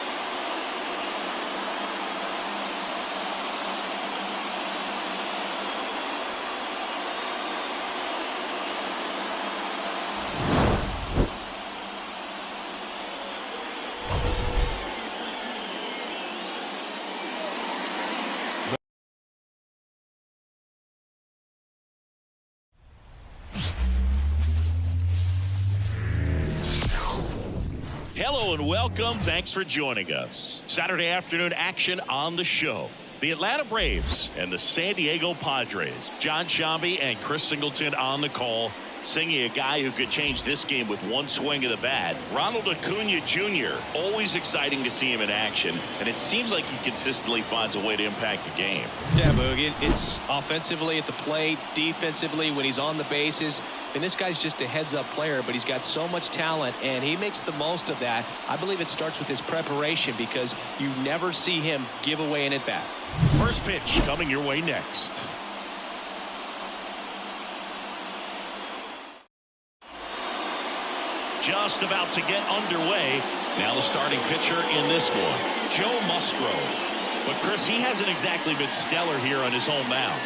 Hello and welcome. Thanks for joining us. Saturday afternoon action on the show. The Atlanta Braves and the San Diego Padres. John Shambi and Chris Singleton on the call. Singing a guy who could change this game with one swing of the bat. Ronald Acuna Jr. Always exciting to see him in action. And it seems like he consistently finds a way to impact the game. Yeah, Boog. It's offensively at the plate, defensively when he's on the bases. And this guy's just a heads-up player, but he's got so much talent, and he makes the most of that. I believe it starts with his preparation because you never see him give away an at-bat. First pitch coming your way next. just about to get underway. Now the starting pitcher in this one, Joe Musgrove. But Chris, he hasn't exactly been stellar here on his home mound.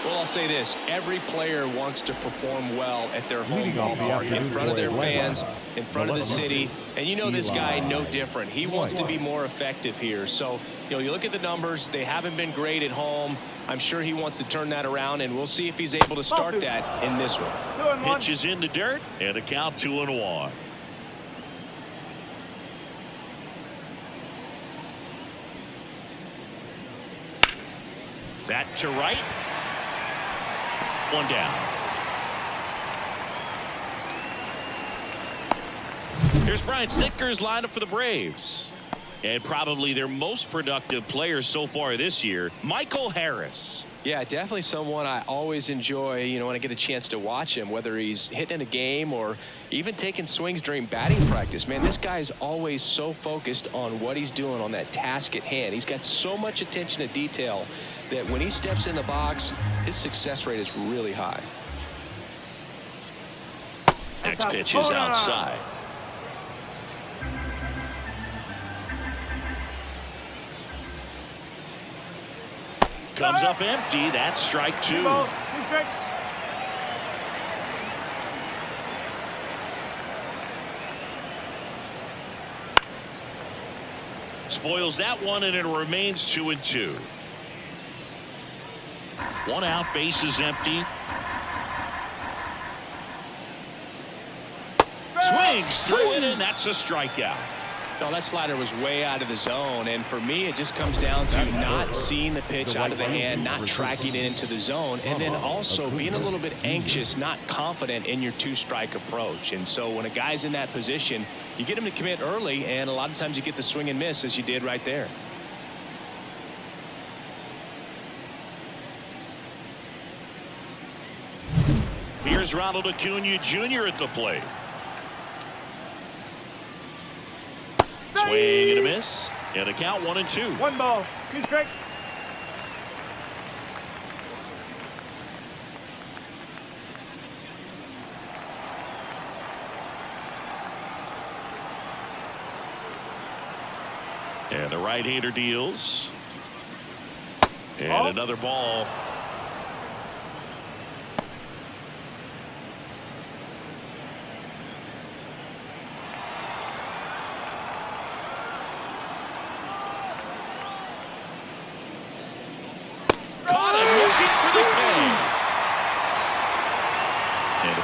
Well, I'll say this. Every player wants to perform well at their home ballpark, in front of their fans, in front of the city. And you know this guy no different. He wants to be more effective here. So, you know, you look at the numbers. They haven't been great at home. I'm sure he wants to turn that around, and we'll see if he's able to start that in this one. Pitch is in the dirt, and a count 2-1. That to right. One down. Here's Brian Snitker's lineup for the Braves. And probably their most productive player so far this year, Michael Harris. Yeah, definitely someone I always enjoy, you know, when I get a chance to watch him, whether he's hitting a game or even taking swings during batting practice. Man, this guy's always so focused on what he's doing on that task at hand. He's got so much attention to detail that when he steps in the box, his success rate is really high. Next pitch is outside. Comes up empty. That's strike 2. Spoils that one, and it remains 2-2. One out, bases empty. Swings through it, and that's a strikeout. No, that slider was way out of the zone, and for me, it just comes down to not seeing the pitch out of the hand, not tracking it into the zone, and then also being a little bit anxious, not confident in your two-strike approach. And so when a guy's in that position, you get him to commit early, and a lot of times you get the swing and miss, as you did right there. Here's Ronald Acuna Jr. at the plate. Swing and a miss, and a count 1-2. 1 ball, 2 strikes. And the right-hander deals. And another ball.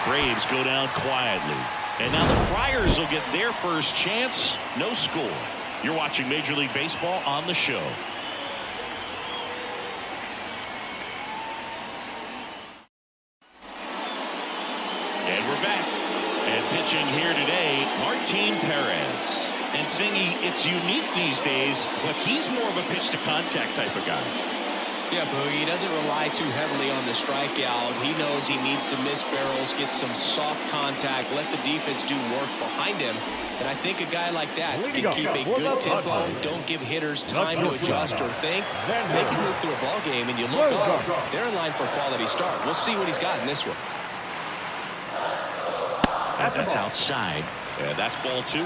Braves go down quietly. And now the Friars will get their first chance. No score. You're watching Major League Baseball on the show. And we're back. And pitching here today, Martin Perez. And Singy, it's unique these days, but he's more of a pitch-to-contact type of guy. Yeah, Boogie, he doesn't rely too heavily on the strikeout. He knows he needs to miss barrels, get some soft contact, let the defense do work behind him. And I think a guy like that can keep a good tempo, don't give hitters time to adjust or think. They can move through a ball game, and you look up, they're in line for a quality start. We'll see what he's got in this one. That's outside. And that's ball 2.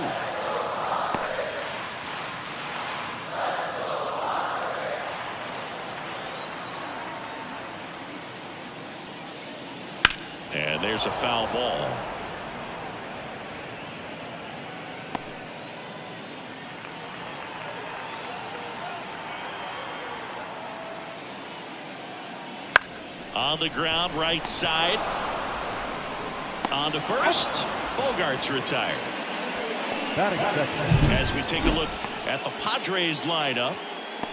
And there's a foul ball. On the ground, right side. On to first. Bogart's retired. As we take a look at the Padres lineup,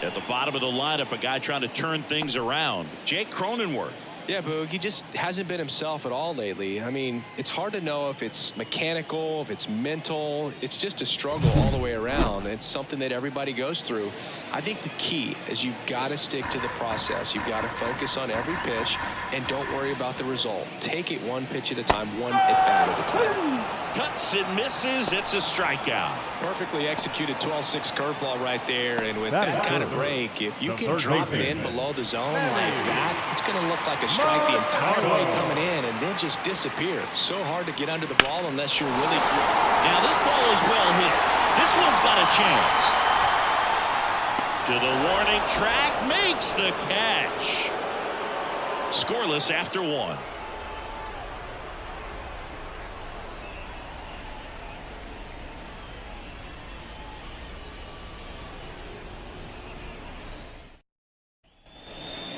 at the bottom of the lineup, a guy trying to turn things around, Jake Cronenworth. Yeah, Boog, he just hasn't been himself at all lately. I mean, it's hard to know if it's mechanical, if it's mental. It's just a struggle all the way around. It's something that everybody goes through. I think the key is you've got to stick to the process. You've got to focus on every pitch and don't worry about the result. Take it one pitch at a time, one at bat at a time. Cuts and misses. It's a strikeout. Perfectly executed 12-6 curveball right there. And with that kind of break, if you can drop it in below the zone like that, it's going to look like a strike the entire way coming in and then just disappear. So hard to get under the ball unless you're really... Now this ball is well hit. This one's got a chance. To the warning track, makes the catch. Scoreless after one.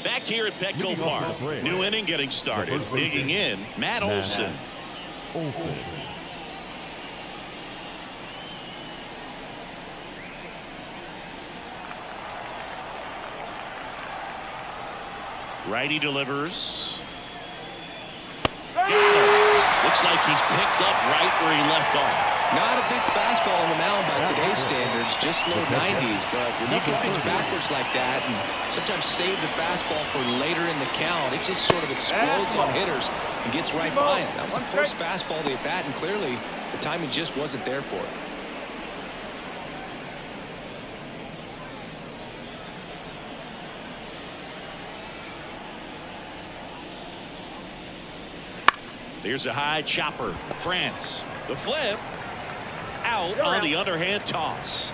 Back here at Petco Park. New inning getting started. Digging in, Matt Olson. Righty delivers. Looks like he's picked up right where he left off. Not a big fastball on the mound by today's standards, just low 90s. But when you can pitch backwards like that and sometimes save the fastball for later in the count, it just sort of explodes on hitters and gets right by him. That was the first fastball they bat, and clearly the timing just wasn't there for it. Here's a high chopper. France. The flip. Out on the underhand toss.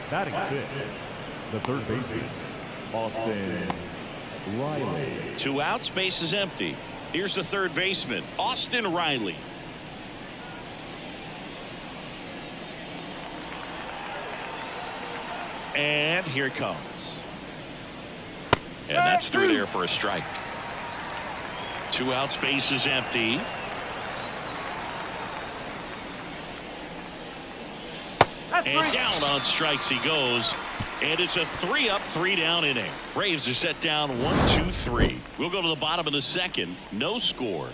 Batting fifth, the third baseman, Austin Riley. 2 outs, base is empty. Here's the third baseman, Austin Riley. And here it comes. And that's through there for a strike. 2 outs, base is empty. And down on strikes he goes. And it's a 3-up, 3-down inning. Braves are set down 1-2-3. We'll go to the bottom of the second. No score.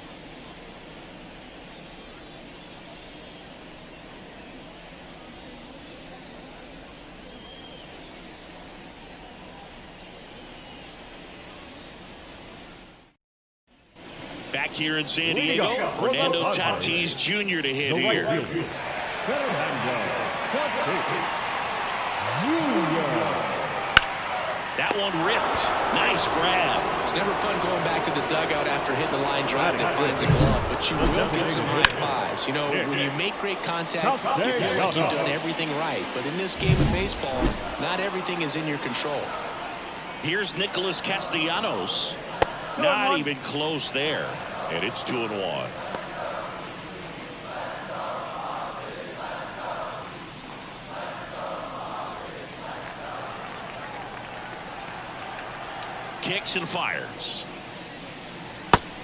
Back here in San Diego, Fernando Tatis Jr. to hit here. That one ripped. Nice grab. It's never fun going back to the dugout after hitting the line drive that finds a glove, but you will get some high fives. You know, when you make great contact, you feel like you've done everything right. But in this game of baseball, not everything is in your control. Here's Nicholas Castellanos. Not even close there. And it's 2-1. Kicks and fires.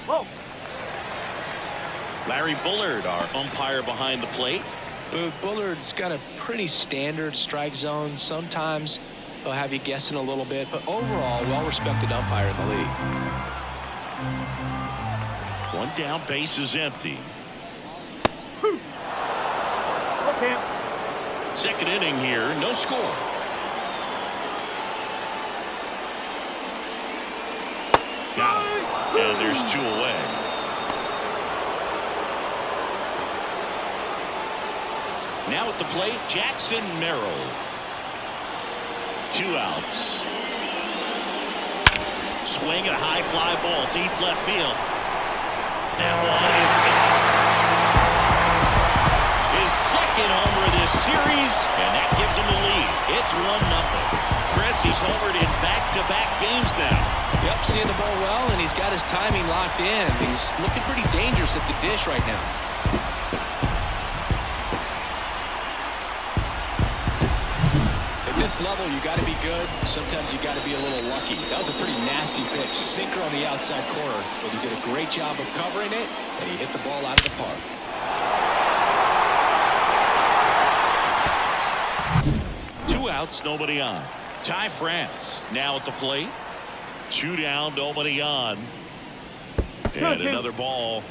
Whoa. Larry Bullard, our umpire behind the plate. Bullard's got a pretty standard strike zone. Sometimes they'll have you guessing a little bit, but overall, well-respected umpire in the league. 1 down, base is empty. Okay. Second inning here, no score. Got it. And there's 2 away. Now at the plate, Jackson Merrill. 2 outs. Swing and a high fly ball, deep left field. That one is gone. His second homer of this series, and that gives him the lead. It's 1-0. Chris, he's homered in back-to-back games now. Yep, seeing the ball well, and he's got his timing locked in. He's looking pretty dangerous at the dish right now. At this level, you got to be good. Sometimes you got to be a little lucky. That was a pretty nasty pitch. Sinker on the outside corner, but he did a great job of covering it, and he hit the ball out of the park. Two outs, nobody on. Ty France now at the plate. 2 down, nobody on. And another ball.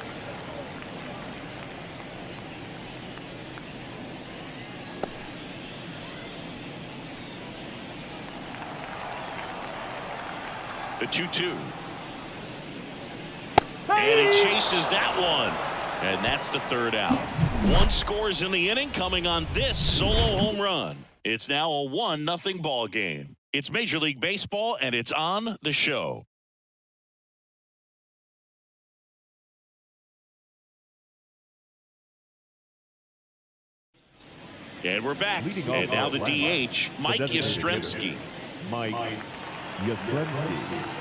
The 2-2. And he chases that one. And that's the third out. One scores in the inning coming on this solo home run. It's now a 1-0 ball game. It's Major League Baseball, and it's on the show. And we're back. And now the DH, Mike Yastrzemski. Mike Yastrzemski.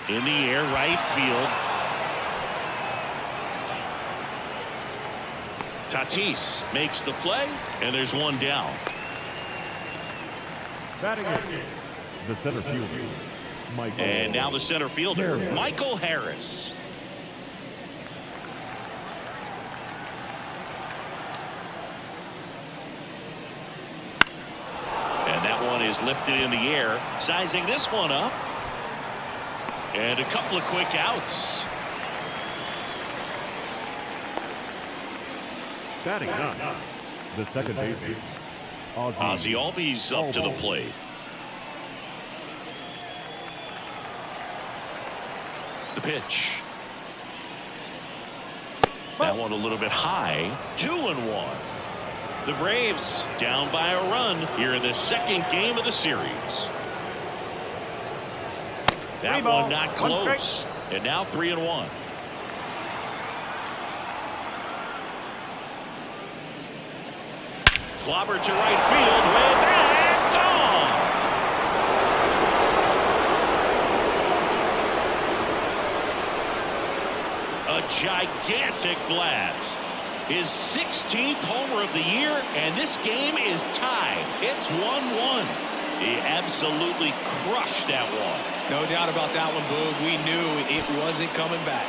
In the air, right field. Tatis makes the play, and there's one down. Batting it, the center fielder, Michael. And now the center fielder, Michael Harris. And that one is lifted in the air, sizing this one up. And a couple of quick outs. Batting ninth, the second baseman, Ozzie Albies up to the plate. The pitch. That one a little bit high. 2-1. The Braves down by a run here in the second game of the series. That one not close. And now 3-1. Clobber to right field, way back, gone. A gigantic blast. His 16th homer of the year, and this game is tied. It's 1-1. He absolutely crushed that one. No doubt about that one, Boog. We knew it wasn't coming back.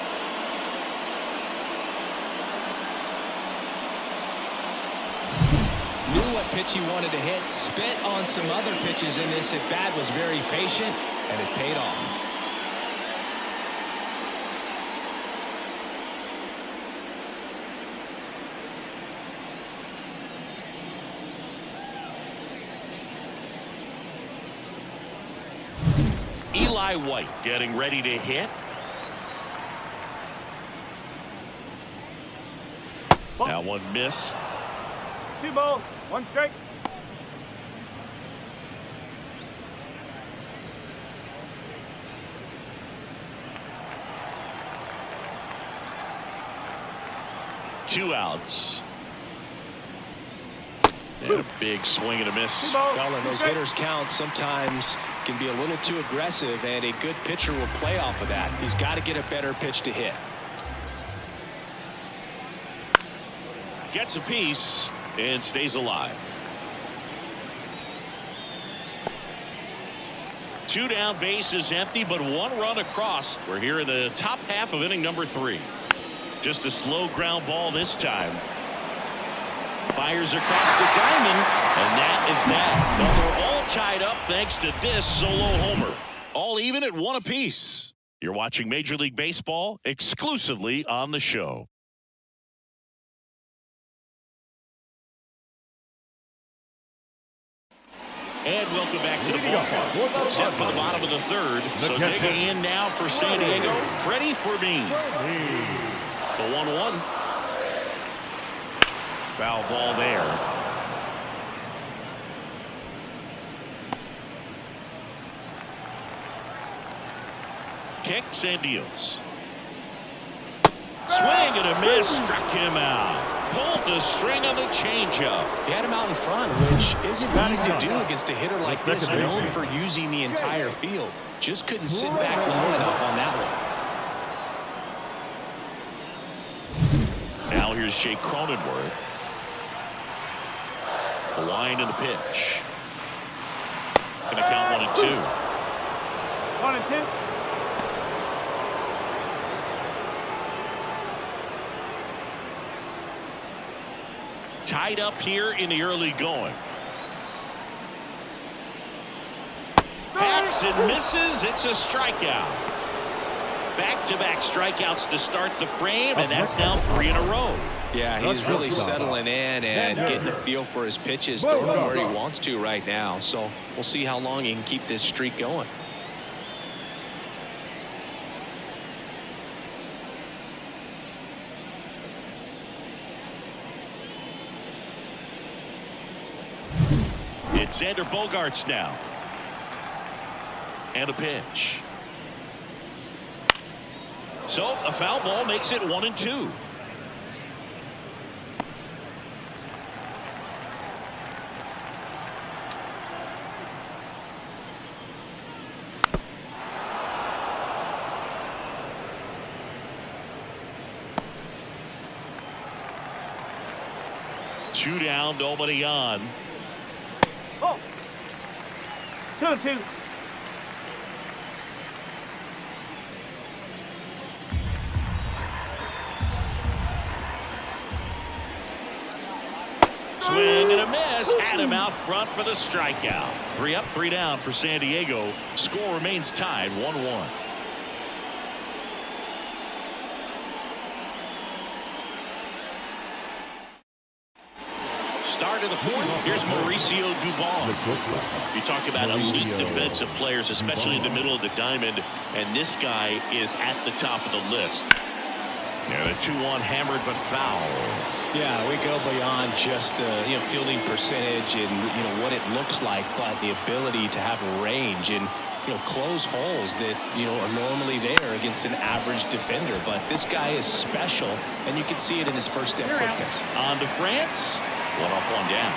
Knew what pitch he wanted to hit, spit on some other pitches in this at-bat, was very patient, and it paid off. Eli White getting ready to hit. That one missed. 2 balls, 1 strike. Two outs. And a big swing and a miss. Well, and those hitters count sometimes can be a little too aggressive, and a good pitcher will play off of that. He's got to get a better pitch to hit. Gets a piece and stays alive. 2 down, bases empty, but 1 run across. We're here in the top half of inning number 3. Just a slow ground ball this time. Fires across the diamond, and that is that. But we're all tied up thanks to this solo homer. All even at 1 apiece. You're watching Major League Baseball exclusively on the show. And welcome back to the ballpark. Set for the bottom of the 3rd. So digging in now for San Diego, Freddie Fermin. The 1-1. Foul ball there. Kicks and deals. Swing and a miss. Struck him out. Pulled the string on the changeup. He had him out in front, which isn't easy to do against a hitter like this, known for using the entire field. Just couldn't sit back long enough on that one. Now here's Jake Cronenworth. The line and the pitch. Going to count 1 and 2. 1 and 2. Tied up here in the early going. Hacks and misses. It's a strikeout. Back-to-back strikeouts to start the frame, and that's now 3 in a row. Yeah, he's really settling in and getting a feel for his pitches, throwing them where he wants to right now. So we'll see how long he can keep this streak going. It's Xander Bogaerts now. And a pitch. So a foul ball makes it 1-2. Two down, nobody on. Oh. 2-2. Swing and a miss. Adam out front for the strikeout. 3 up, 3 down for San Diego. Score remains tied 1-1. Start of the fourth. Here's Mauricio Dubon. You talk about elite defensive players, especially in the middle of the diamond, and this guy is at the top of the list. And a 2-1 hammered but foul. Yeah, we go beyond just the fielding percentage and what it looks like, but the ability to have range and close holes that are normally there against an average defender. But this guy is special, and you can see it in his first step quickness. On to France. 1 up, 1 down.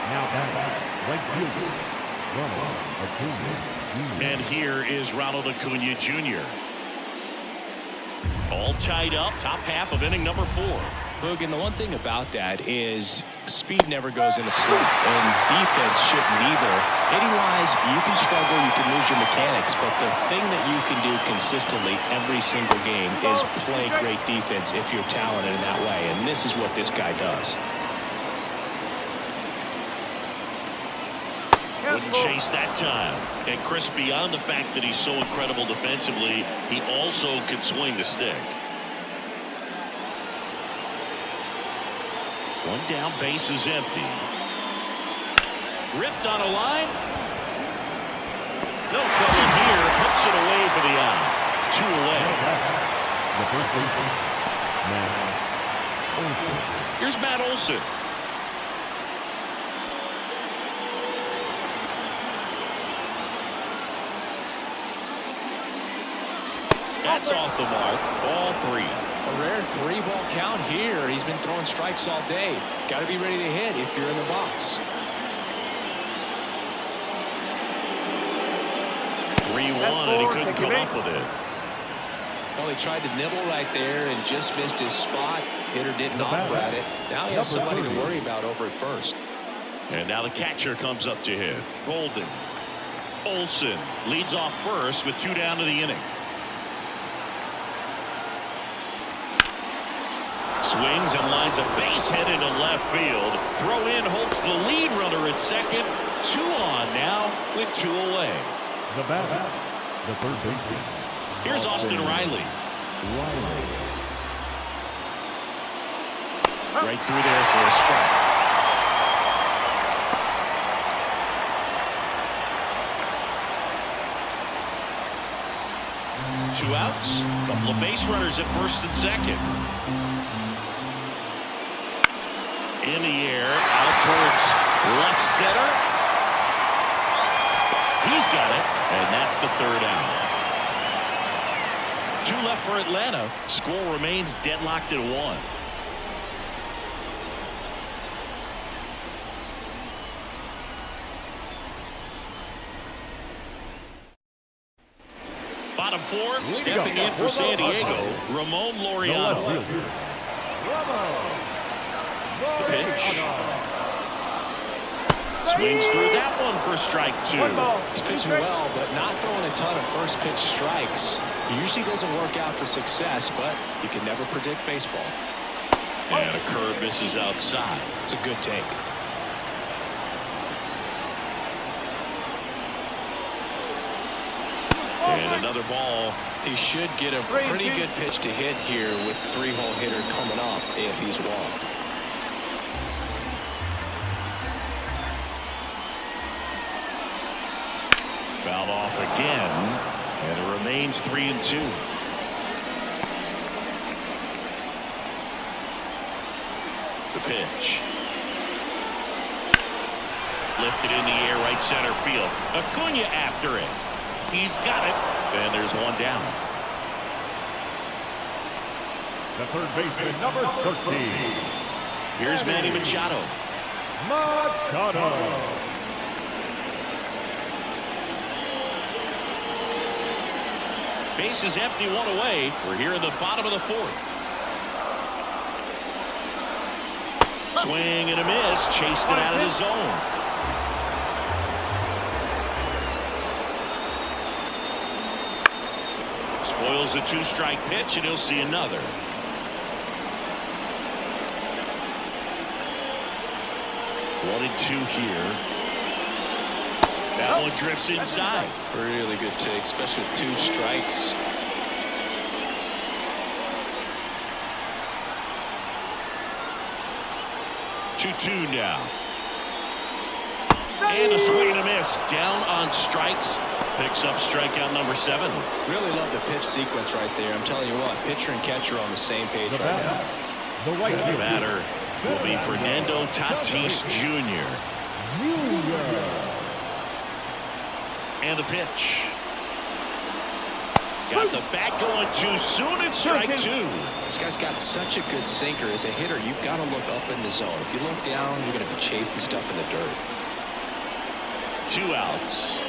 Now back, right fielder, Ronald Acuna Jr. And here is Ronald Acuna Jr. All tied up, top half of inning number 4. Boog, and the one thing about that is speed never goes in a slump, and defense shouldn't either. Hitting-wise, you can struggle, you can lose your mechanics, but the thing that you can do consistently every single game is play great defense if you're talented in that way, and this is what this guy does. Wouldn't chase that time. And Chris, beyond the fact that he's so incredible defensively, he also can swing the stick. 1 down, base is empty. Ripped on a line. No trouble here. Puts it away for the out. 2 away. The first baseman, Matt Olson. Here's Matt Olson. That's off the mark. All 3. A rare 3-ball count here. He's been throwing strikes all day. Got to be ready to hit if you're in the box. 3-1, and he couldn't come up with it. Well, he tried to nibble right there and just missed his spot. Hitter didn't offer at it. Now he has somebody to worry about over at first. And now the catcher comes up to hit. Golden. Olson leads off first with 2 down to the inning. Swings and lines a base hit into left field. Throw in holds the lead runner at second. 2 on now with 2 away. The batter, the third baseman. Here's Austin Riley. Right through there for a strike. Two outs. Couple of base runners at first and second. In the air, out towards left center. He's got it, and that's the 3rd out. 2 left for Atlanta. Score remains deadlocked at 1. Bottom 4, stepping in for San Diego, Ramon Laureano. The pitch. Swings through that one for strike 2. He's pitching well, but not throwing a ton of first pitch strikes. It usually doesn't work out for success, but you can never predict baseball. And a curve misses outside. It's a good take. And another ball. He should get a pretty good pitch to hit here with 3-hole hitter coming up if he's walked. Fouled off again, and it remains 3-2. The pitch. Lifted in the air, right center field. Acuna after it. He's got it. And there's one down. The third baseman, number 13. Here's Manny Machado. Base is empty, one away. We're here in the bottom of the fourth. Swing and a miss. Chased it out of the zone. Spoils the two-strike pitch, and he'll see another. One and two here. That one drifts inside. Really good take, especially with two strikes. Two now. And a swing and a miss. Down on strikes. Picks up strikeout number 7. Really love the pitch sequence right there. I'm telling you what, pitcher and catcher are on the same page right now. The right batter will be Fernando Tatis Jr. And the pitch. Got the bat going too soon. It's strike 2. This guy's got such a good sinker. As a hitter, you've got to look up in the zone. If you look down, you're going to be chasing stuff in the dirt. 2 outs.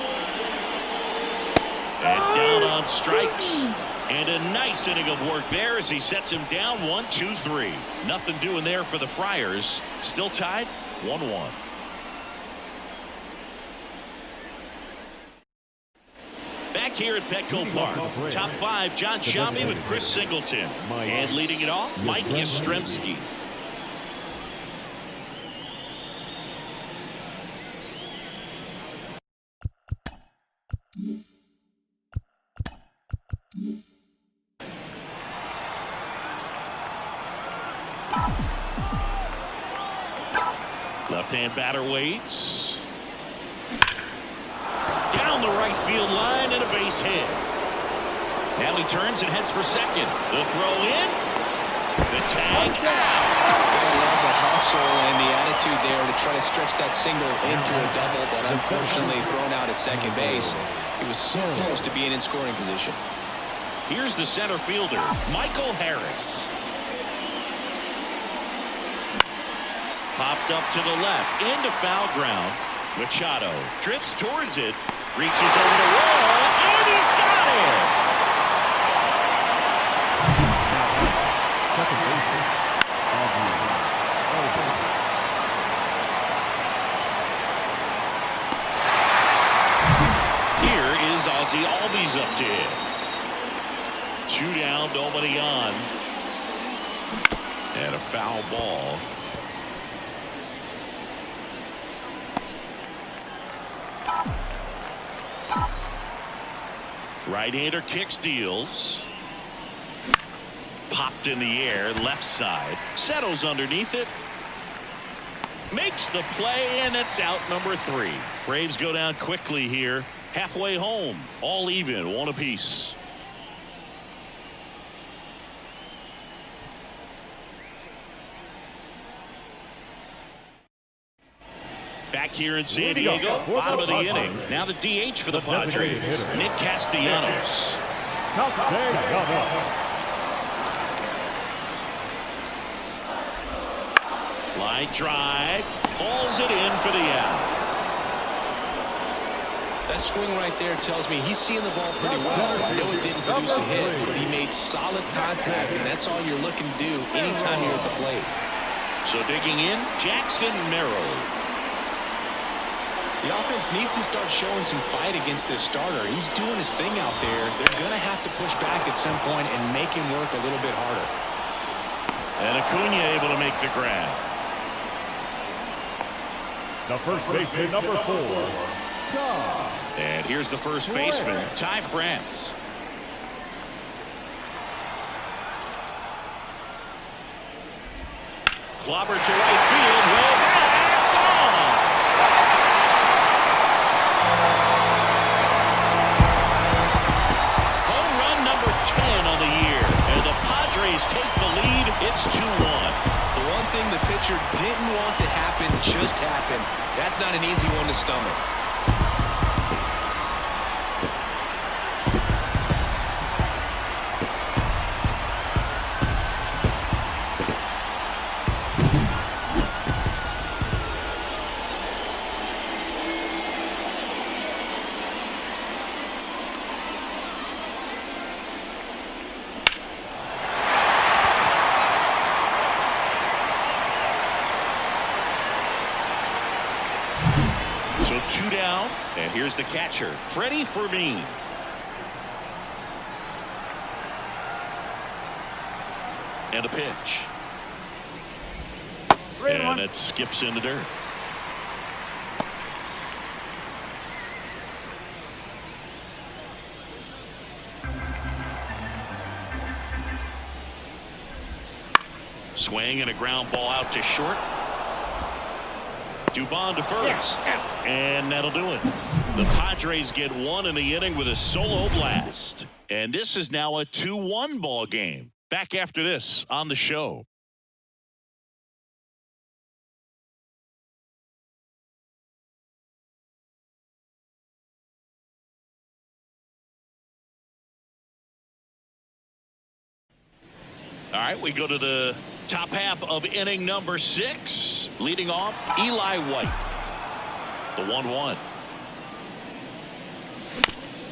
And down on strikes. And a nice inning of work there as he sets him down 1-2-3. Nothing doing there for the Friars. Still tied 1-1. Back here at Petco Park. Top 5, John Sciambi with Chris Singleton. And leading it off, Mike Yastrzemski. Left-hand batter waits. Down the right field line and a base hit. Now he turns and heads for second. The throw in. The tag out. I love the hustle and the attitude there to try to stretch that single into a double, but unfortunately thrown out at second base. He was so close to being in scoring position. Here's the center fielder, Michael Harris. Popped up to the left, into foul ground. Machado drifts towards it, reaches over the wall, and he's got it! Second baseman, Here is Ozzie Albies up to hit. 2 down, nobody on. And a foul ball. Right-hander kick steals. Popped in the air, left side. Settles underneath it. Makes the play, and it's out number 3. Braves go down quickly here. Halfway home. All even, 1 apiece. Back here in San Diego, bottom of the inning. Now the DH for the Padres, Nick Castellanos. Line drive, pulls it in for the out. That swing right there tells me he's seeing the ball pretty well. I know it didn't produce a hit, but he made solid contact, and that's all you're looking to do anytime you're at the plate. So digging in, Jackson Merrill. The offense needs to start showing some fight against this starter. He's doing his thing out there. They're going to have to push back at some point and make him work a little bit harder. And Acuna able to make the grab. the first baseman, number 4. And here's the first baseman, Ty France. Clobber to right field, way back, gone. Home run number 10 on the year, and the Padres take the lead. It's 2-1. The one thing Something the pitcher didn't want to happen just happened. That's not an easy one to stomach. So 2 down, and here's the catcher, Freddie Fermin. And a pitch. And that skips in the dirt. Swing and a ground ball out to short. Dubon to first, and that'll do it. The Padres get one in the inning with a solo blast, and this is now a 2-1 ball game. Back after this on the show. All right, we go to the top half of inning number 6. Leading off, Eli White. The 1-1.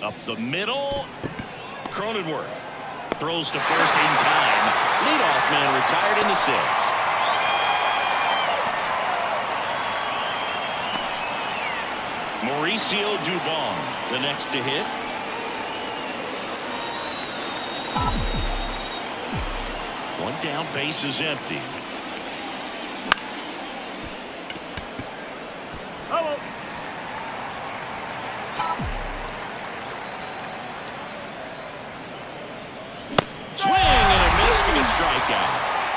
Up the middle. Cronenworth throws to first in time. Leadoff man retired in the 6th. Mauricio Dubon, the next to hit. One down, base is empty. Swing and a miss for the strikeout.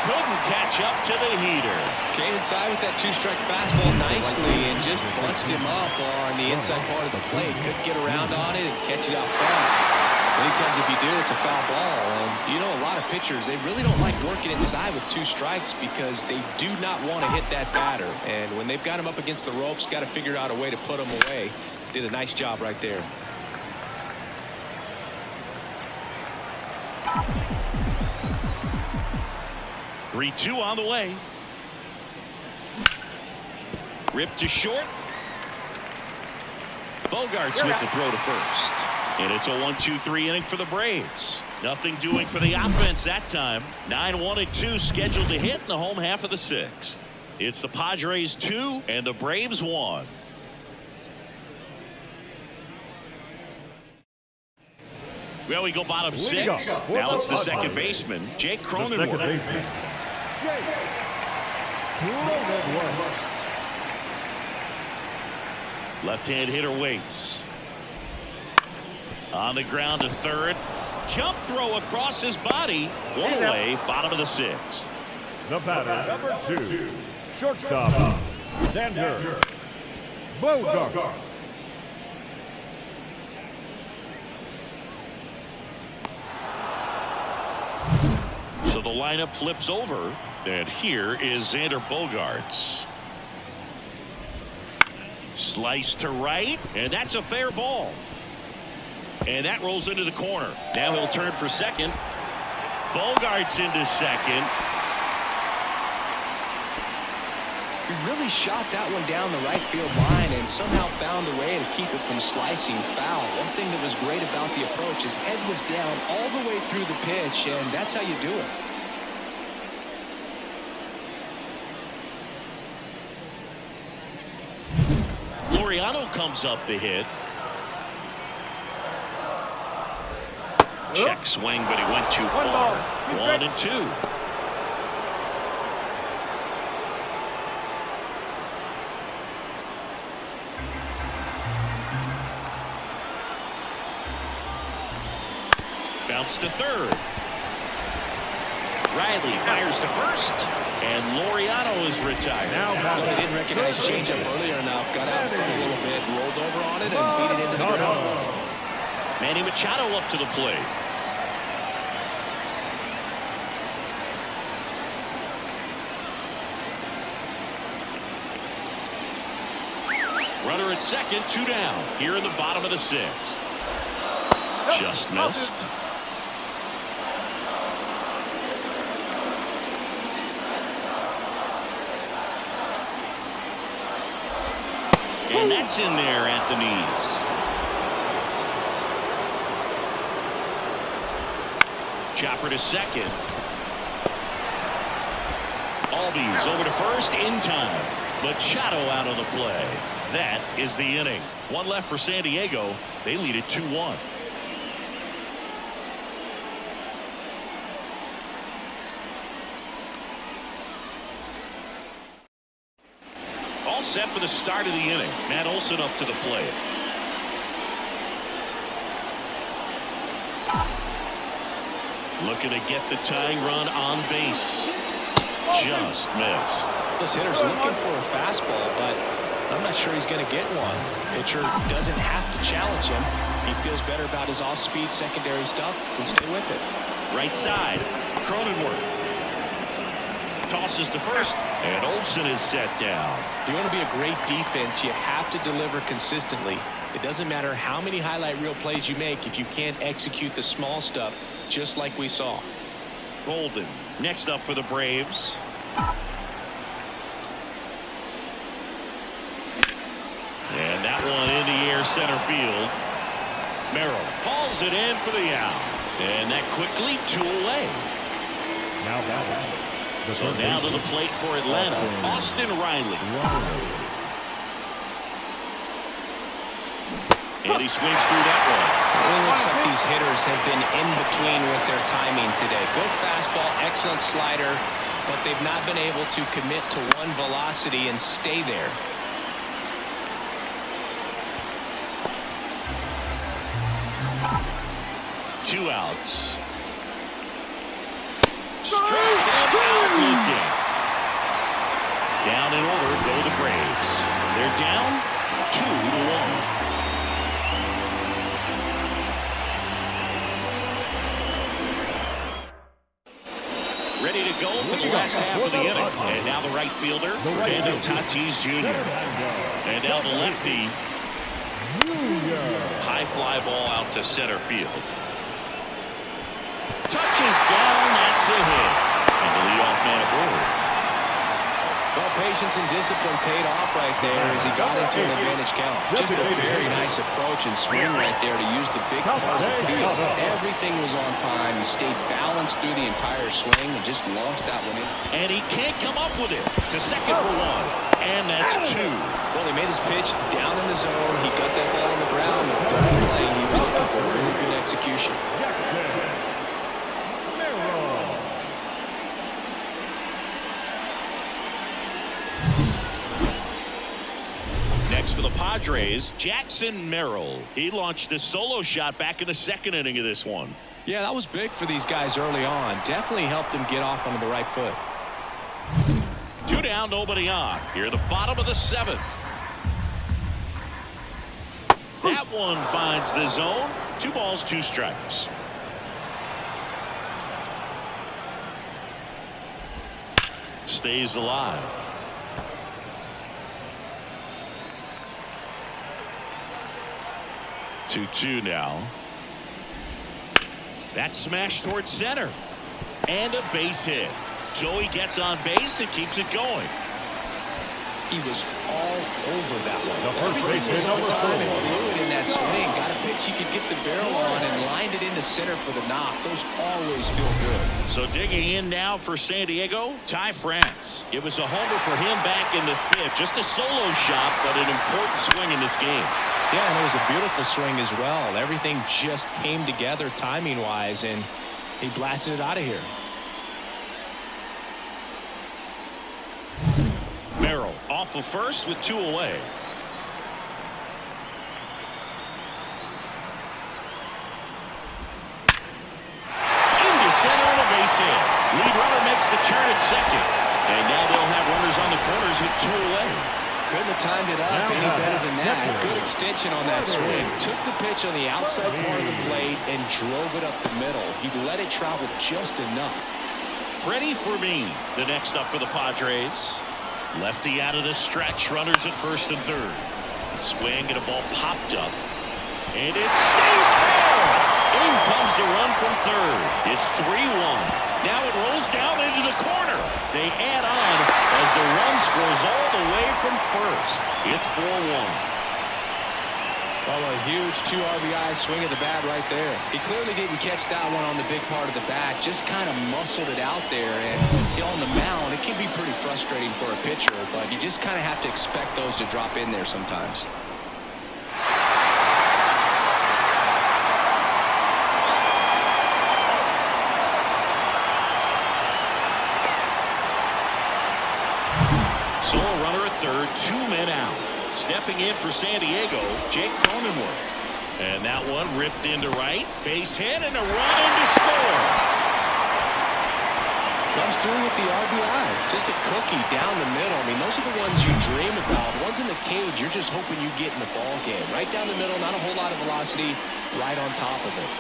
Couldn't catch up to the heater. Came inside with that 2-strike fastball nicely and just bunched him up on the inside part of the plate. Couldn't get around on it and catch it out front. Many times if you do, it's a foul ball. And you know, a lot of pitchers, they really don't like working inside with 2 strikes because they do not want to hit that batter. And when they've got him up against the ropes, got to figure out a way to put him away. Did a nice job right there. Three-2 on the way. Ripped to short. Bogarts with the throw to first. And it's a 1-2-3 inning for the Braves. Nothing doing for the offense that time. 9-1-2 scheduled to hit in the home half of the 6th. It's the Padres 2 and the Braves 1. Well, we go bottom 6. Now it's the second baseman, Jake Cronenworth. Left-hand hitter waits. On the ground to third. Jump throw across his body. One away, bottom of the 6th. The batter, number 2, shortstop, Xander Bogaerts. So the lineup flips over, and here is Xander Bogaerts. Slice to right, and that's a fair ball. And that rolls into the corner. Now he'll turn for second. Bogaerts into second. He really shot that one down the right field line and somehow found a way to keep it from slicing foul. One thing that was great about the approach, his head was down all the way through the pitch, and that's how you do it. Laureano comes up to hit. Check swing, but he went too far. 1-2. Bounce to third. Riley fires to first, and Laureano is retired. Now they didn't recognize changeup earlier enough. Got out in front a little bit, rolled over on it, and beat it into the ground. Manny Machado up to the plate. Runner at second, 2 down here in the bottom of the 6th. Just missed. And that's in there at the knees. Chopper to second. Albies over to first in time. Machado out of the play. That is the inning. One left for San Diego. They lead it 2-1. All set for the start of the inning. Matt Olson up to the plate. Looking to get the tying run on base. Just missed. This hitter's looking for a fastball, but I'm not sure he's going to get one. Pitcher doesn't have to challenge him. If he feels better about his off-speed secondary stuff, then stay with it. Right side. Cronenworth tosses to first, and Olson is set down. If you want to be a great defense, you have to deliver consistently. It doesn't matter how many highlight reel plays you make if you can't execute the small stuff, just like we saw. Golden next up for the Braves. And that one in the air center field. Merrill hauls it in for the out. And that quickly 2 away. Now batting. So now to the plate for Atlanta, Austin Riley. And he swings through that one. It really looks like these hitters have been in between with their timing today. Good fastball, excellent slider, but they've not been able to commit to one velocity and stay there. Two outs. Struck him out looking. Down in order go the Braves. They're down 2-1. Ready to go for the last half of the inning. And now the right fielder, Fernando Tatis Jr. And now the lefty. High fly ball out to center field. Touches down, that's a hit. And the leadoff man aboard. Well, patience and discipline paid off right there as he got into an advantage count. Just a very nice approach and swing right there to use the big part of the field. Everything was on time. He stayed balanced through the entire swing and just launched that one in. And he can't come up with it. To second for 1. And that's 2. Well, he made his pitch down in the zone. He got that ball on the ground. Double play. He was looking for really good execution. Next for the Padres, Jackson Merrill. He launched a solo shot back in the 2nd inning of this one. Yeah, that was big for these guys early on. Definitely helped them get off onto the right foot. 2 down, nobody on. Here at the bottom of the 7th. That one finds the zone. 2 balls, 2 strikes. Stays alive. 2-2 now. That smash towards center. And a base hit. Joey gets on base and keeps it going. He was all over that one. Everything was on time and fluid in that swing. Got a pitch he could get the barrel on and lined it into center for the knock. Those always feel good. So digging in now for San Diego, Ty France. It was a homer for him back in the 5th. Just a solo shot, but an important swing in this game. Yeah, and it was a beautiful swing as well. Everything just came together timing-wise, and he blasted it out of here. Merrill off of first with 2 away. Into center and a base hit. Lead runner makes the turn at second. And now they'll have runners on the corners with 2 away. Couldn't have timed it up any better than that. Good extension on that swing. Took the pitch on the outside part of the plate and drove it up the middle. He let it travel just enough. Freddie Fermin, the next up for the Padres. Lefty out of the stretch. Runners at first and third. Swing and a ball popped up. And it stays fair. In comes the run from third. It's 3-1. Now it rolls down into the corner. They add on as the run scores all the way from first. It's 4-1. Oh, a huge 2 RBI swing of the bat right there. He clearly didn't catch that one on the big part of the bat. Just kind of muscled it out there. And on the mound, it can be pretty frustrating for a pitcher, but you just kind of have to expect those to drop in there sometimes. So a runner at third, 2 men out. Stepping in for San Diego, Jake Cronenworth. And that one ripped into right. Base hit and a run in to score. Comes through with the RBI. Just a cookie down the middle. I mean, those are the ones you dream about. Ones in the cage, you're just hoping you get in the ball game. Right down the middle, not a whole lot of velocity, right on top of it.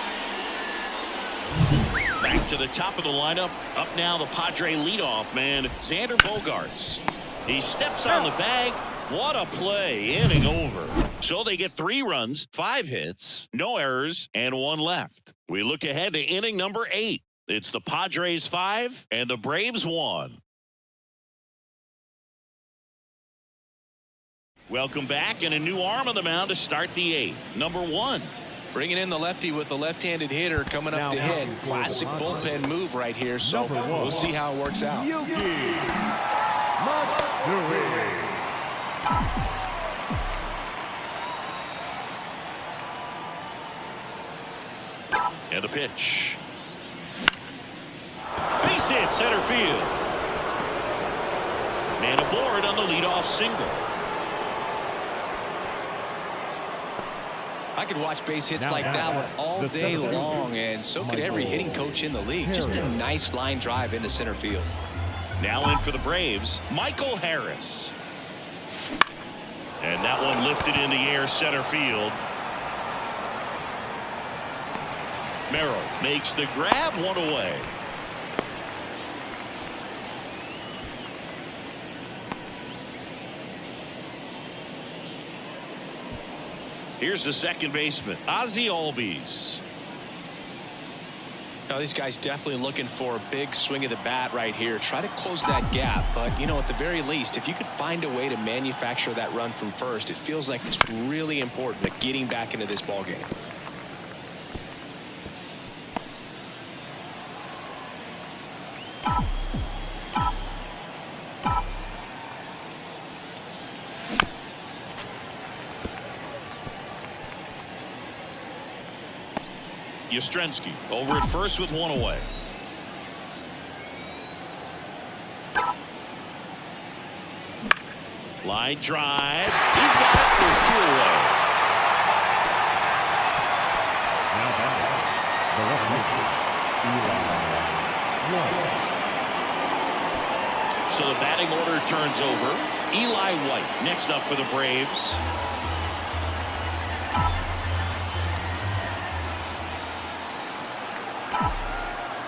Back to the top of the lineup. Up now the Padre leadoff man, Xander Bogaerts. He steps on the bag. What a play. Inning over. So they get 3 runs, 5 hits, no errors, and 1 left. We look ahead to inning number 8. It's the Padres 5 and the Braves 1. Welcome back, and a new arm on the mound to start the 8th. Number 1. Bringing in the lefty with the left-handed hitter coming up to hit. Classic bullpen move right here, so we'll see how it works out. And a pitch. Base hit center field. Man aboard on the leadoff single. I could watch base hits like that one all day long, and so could every hitting coach in the league. Just a nice line drive into center field. Now in for the Braves, Michael Harris. And that one lifted in the air center field. Merrill makes the grab, 1 away. Here's the second baseman, Ozzie Albies. Now these guys definitely looking for a big swing of the bat right here. Try to close that gap, but you know, at the very least, if you could find a way to manufacture that run from first, it feels like it's really important to getting back into this ball game. Yastrzemski over at first with 1 away. Line drive. He's got it. There's 2 away. Now back, the left fielder, Eli. So the batting order turns over. Eli White next up for the Braves.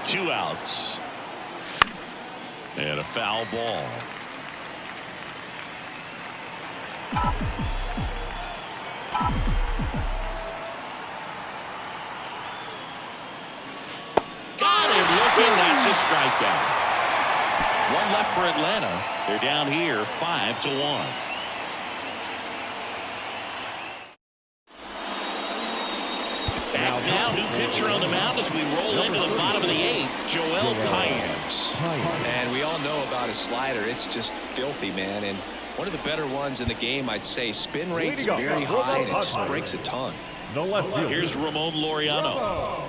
Two outs. And a foul ball. Got him looking. That's a strikeout. 1 left for Atlanta. They're down here 5-1. Back now, new pitcher on the mound as we roll into the bottom of the 8th, Joel Payams. And we all know about his slider. It's just filthy, man. And one of the better ones in the game, I'd say. Spin rate's very high, and it just breaks a ton. Here's Ramon Laureano.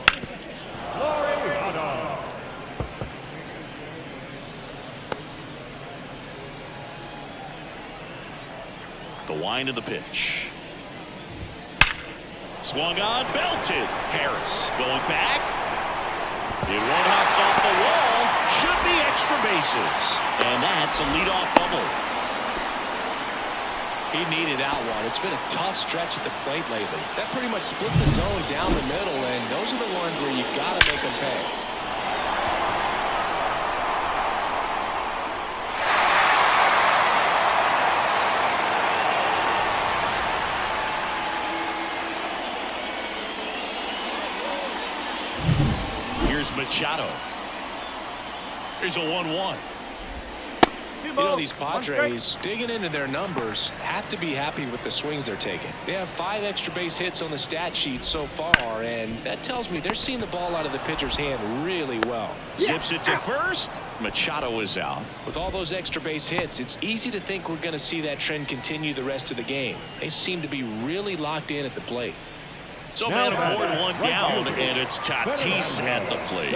The wind of the pitch. Swung on, belted. Harris going back. It one hops off the wall. Should be extra bases. And that's a leadoff double. He needed out one. It's been a tough stretch at the plate lately. That pretty much split the zone down the middle, and those are the ones where you've got to make them pay. Machado. Here's a 1-1. You know, these Padres, digging into their numbers, have to be happy with the swings they're taking. They have 5 extra base hits on the stat sheet so far, and that tells me they're seeing the ball out of the pitcher's hand really well. Zips it to first. Machado is out. With all those extra base hits, it's easy to think we're going to see that trend continue the rest of the game. They seem to be really locked in at the plate. So man aboard, one down, and it's Tatis at the plate.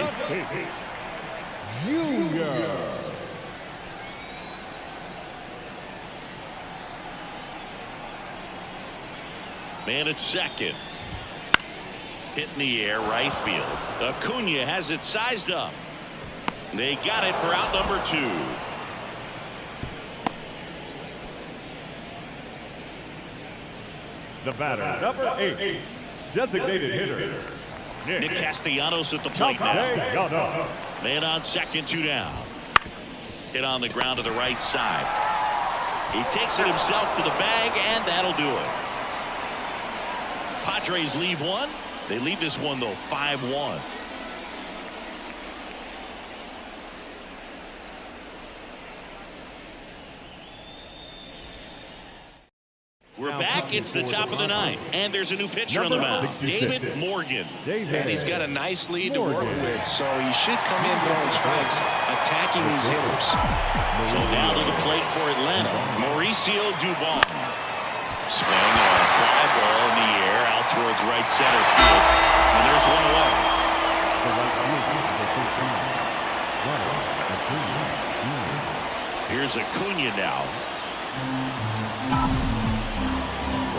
Junior. Man at second. Hit in the air, right field. Acuna has it sized up. They got it for out number 2. The batter, number 8, designated hitter, Nick Castellanos at the plate now. Man on second, 2 down. Hit on the ground to the right side. He takes it himself to the bag, and that'll do it. Padres leave one. They lead this one, though, 5-1. We're back. It's the top of the 9th, and there's a new pitcher on the mound, David Morgan. And he's got a nice lead to work with, so he should come in throwing strikes, attacking these hitters. So now to the plate for Atlanta, Mauricio Dubon. Swing a fly ball in the air out towards right center field, and there's one away. Here's Acuna now.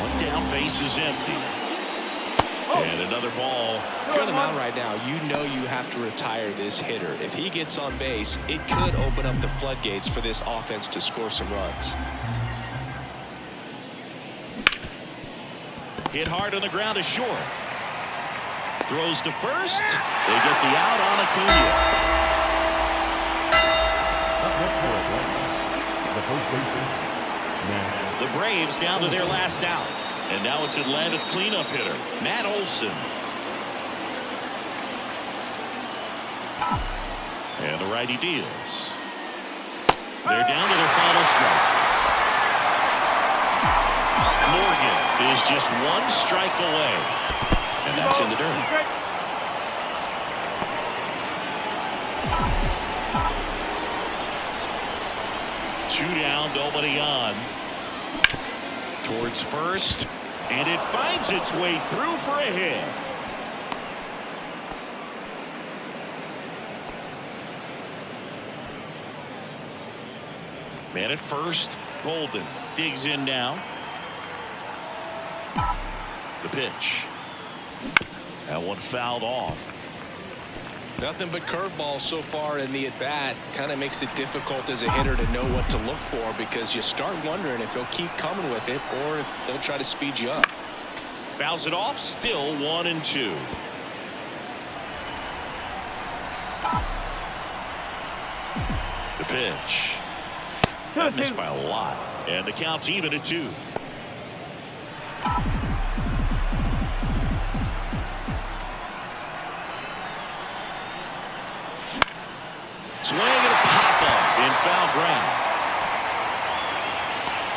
One down, base is empty. And another ball. If you're on the mound right now, you know you have to retire this hitter. If he gets on base, it could open up the floodgates for this offense to score some runs. Hit hard on the ground to short. Throws to first. They get the out on Acuna. The Braves down to their last out. And now it's Atlanta's cleanup hitter, Matt Olson. And the righty deals. They're down to their final strike. Morgan is just 1 strike away. And that's in the dirt. Two down, nobody on. Towards first, and it finds its way through for a hit. Man at first, Golden digs in now. The pitch. That one fouled off. Nothing but curveballs so far in the at-bat. Kind of makes it difficult as a hitter to know what to look for, because you start wondering if he'll keep coming with it or if they'll try to speed you up. Fouls it off, still 1-2. The pitch. That missed by a lot. And the count's even at 2. Swing and a pop-up in foul ground.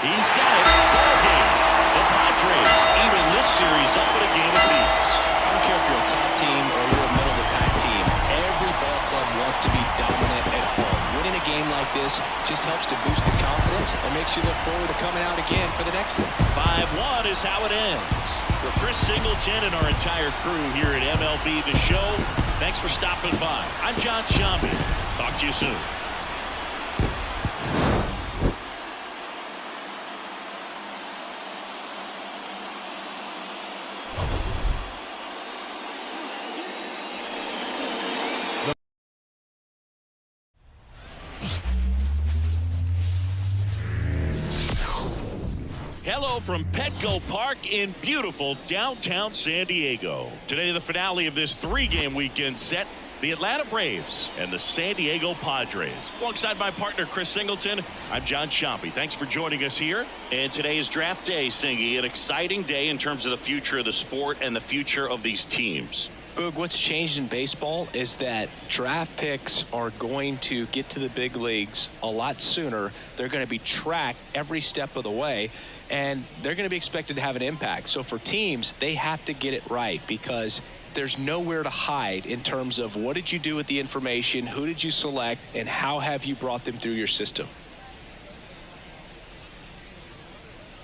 He's got it. Ball game. The Padres even this series up at a game apiece. I don't care if you're a top team or you're a middle-of-the-pack team. Every ball club wants to be dominant at home. Winning a game like this just helps to boost the confidence and makes you look forward to coming out again for the next one. 5-1 is how it ends. For Chris Singleton and our entire crew here at MLB The Show, thanks for stopping by. I'm John Shambi. Talk to you soon. Hello from Petco Park in beautiful downtown San Diego. Today, the finale of this 3-game weekend set. The Atlanta Braves and the San Diego Padres. Alongside my partner, Chris Singleton, I'm John Shambi. Thanks for joining us here. And today is draft day, Singy. An exciting day in terms of the future of the sport and the future of these teams. Boog, what's changed in baseball is that draft picks are going to get to the big leagues a lot sooner. They're going to be tracked every step of the way, and they're going to be expected to have an impact. So for teams, they have to get it right because there's nowhere to hide in terms of what did you do with the information, who did you select, and how have you brought them through your system.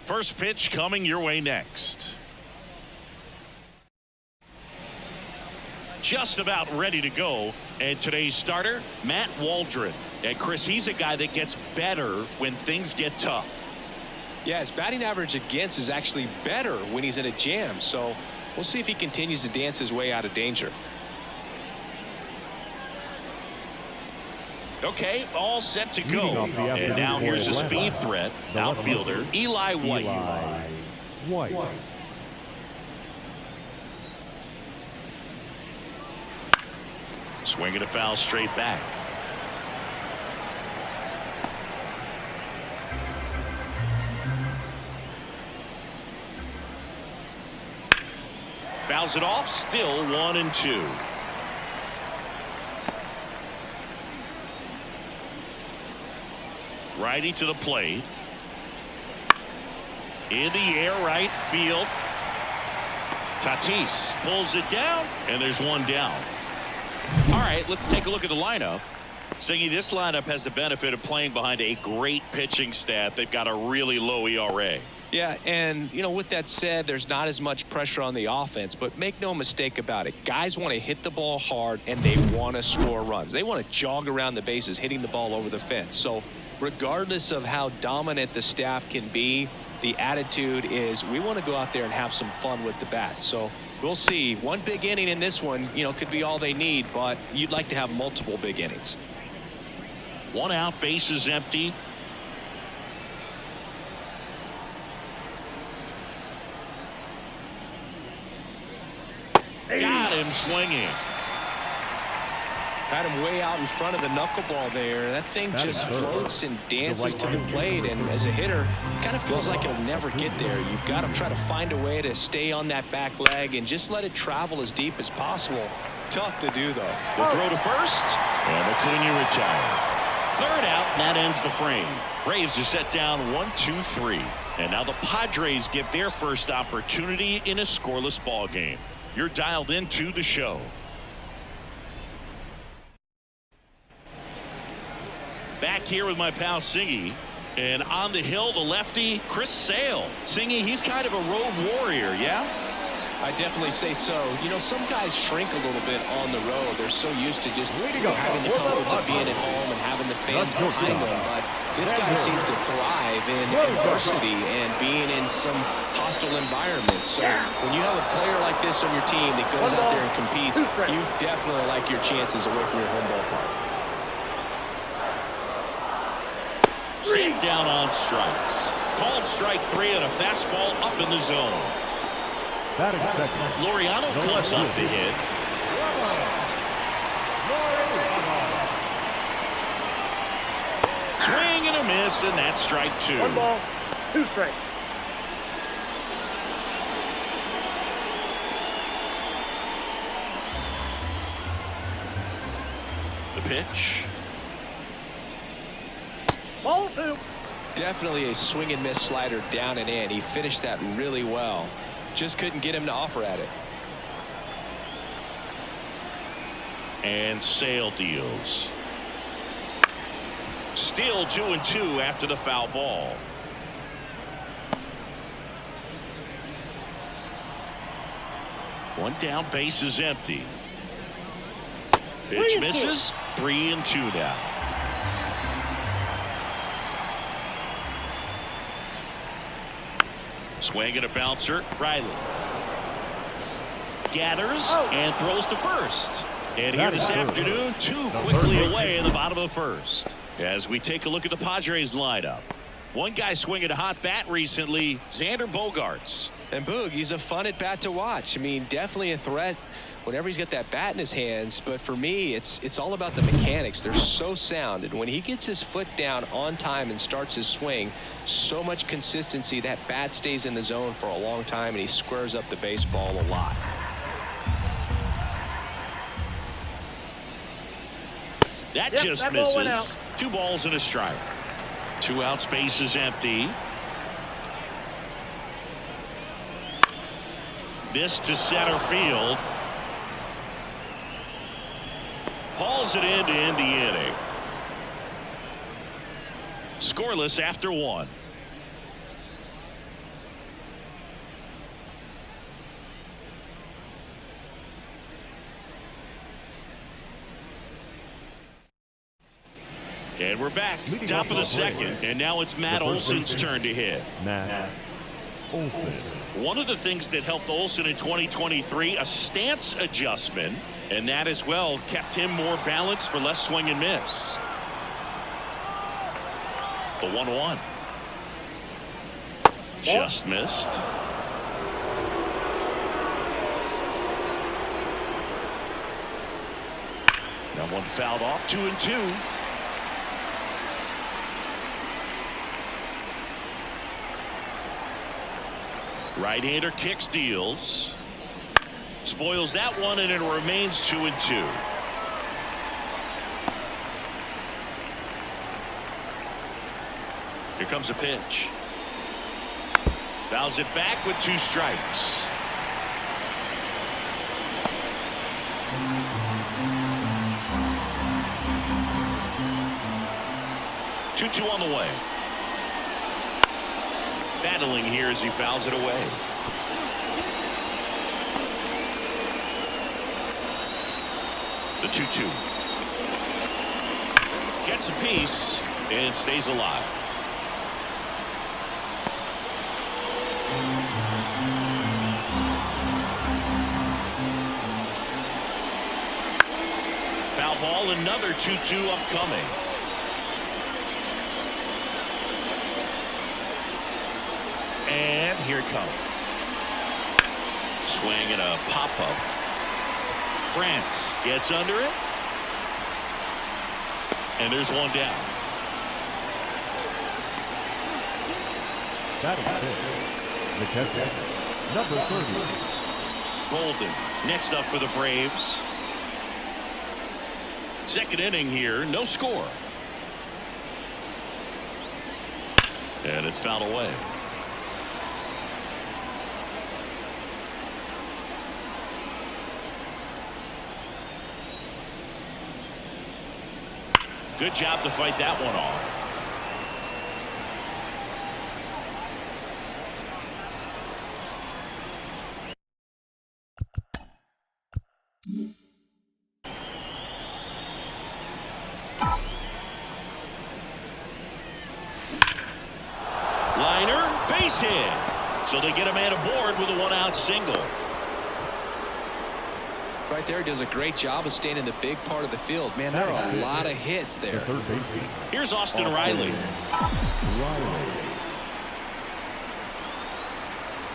First pitch coming your way next. Just about ready to go, and today's starter, Matt Waldron. And Chris, he's a guy that gets better when things get tough. Yeah, his batting average against is actually better when he's in a jam, so we'll see if he continues to dance his way out of danger. Okay, all set to go. And now here's a speed threat, outfielder Eli White. Swinging a foul straight back. Fouls it off, still 1-2. Righty to the plate. In the air, right field. Tatis pulls it down, and there's one down. All right, let's take a look at the lineup. Singy, this lineup has the benefit of playing behind a great pitching staff. They've got a really low ERA. Yeah, and, you know, with that said, there's not as much pressure on the offense, but make no mistake about it. Guys want to hit the ball hard, and they want to score runs. They want to jog around the bases, hitting the ball over the fence. So regardless of how dominant the staff can be, the attitude is we want to go out there and have some fun with the bat. So we'll see. One big inning in this one, you know, could be all they need, but you'd like to have multiple big innings. One out, bases empty. Got him swinging. Had him way out in front of the knuckleball there. That thing just floats and dances to the plate, and as a hitter, kind of feels like he'll never get there. You've got to try to find a way to stay on that back leg and just let it travel as deep as possible. Tough to do, though. The throw to first, and Acuna retired. Third out, and that ends the frame. Braves are set down 1-2-3. And now the Padres get their first opportunity in a scoreless ball game. You're dialed into the show. Back here with my pal Singy. And on the hill, the lefty, Chris Sale. Singy, he's kind of a road warrior, yeah? I definitely say so. You know, some guys shrink a little bit on the road. They're so used to just having the comforts of being at home and having the fans behind them. But this guy seems to thrive in adversity and being in some hostile environment. So when you have a player like this on your team that goes out there and competes, you definitely like your chances away from your home ballpark. Sit down on strikes. Called strike 3 and a fastball up in the zone. Laureano clubs off the hit. Swing and a miss, and that's strike 2. 1 ball, 2 strikes. The pitch. Ball 2. Definitely a swing and miss slider down and in. He finished that really well. Just couldn't get him to offer at it. And Sale deals. Still 2-2 after the foul ball. One down, base is empty. Pitch misses. 3-2 now. Swing and a bouncer. Riley gathers and throws to first. And here this afternoon, 2 quickly away in the bottom of the first. As we take a look at the Padres lineup. One guy swinging a hot bat recently, Xander Bogaerts. And Boog, he's a fun at bat to watch. I mean, definitely a threat whenever he's got that bat in his hands. But for me, it's all about the mechanics. They're so sound. And when he gets his foot down on time and starts his swing, so much consistency, that bat stays in the zone for a long time, and he squares up the baseball a lot. That Yep, just that ball went misses. out. 2 balls and a strike. 2 out, space is empty. This to center field. Hauls it in to end the inning. Scoreless after 1. And we're back. Top of the second. And now it's Matt Olson's turn to hit. Matt Olson. One of the things that helped Olson in 2023, a stance adjustment, and that as well kept him more balanced for less swing and miss. The 1-1. Just missed. That one fouled off. 2-2. Right-hander kicks, deals. Spoils that one, and it remains 2-2. Here comes a pitch. Fouls it back with 2 strikes. Two on the way. Battling here as he fouls it away. The 2-2. Gets a piece and stays alive. Foul ball, another 2-2 upcoming. And here it comes. Swing and a pop-up. France gets under it. And there's one down. That is it. The catcher, number 30. Golden next up for the Braves. Second inning here, no score. And it's fouled away. Good job to fight that one off. Liner, base hit. So they get a man aboard with a 1-out single. Right there, does a great job of staying in the big part of the field. Man, there are a lot of hits there. Here's Austin Riley.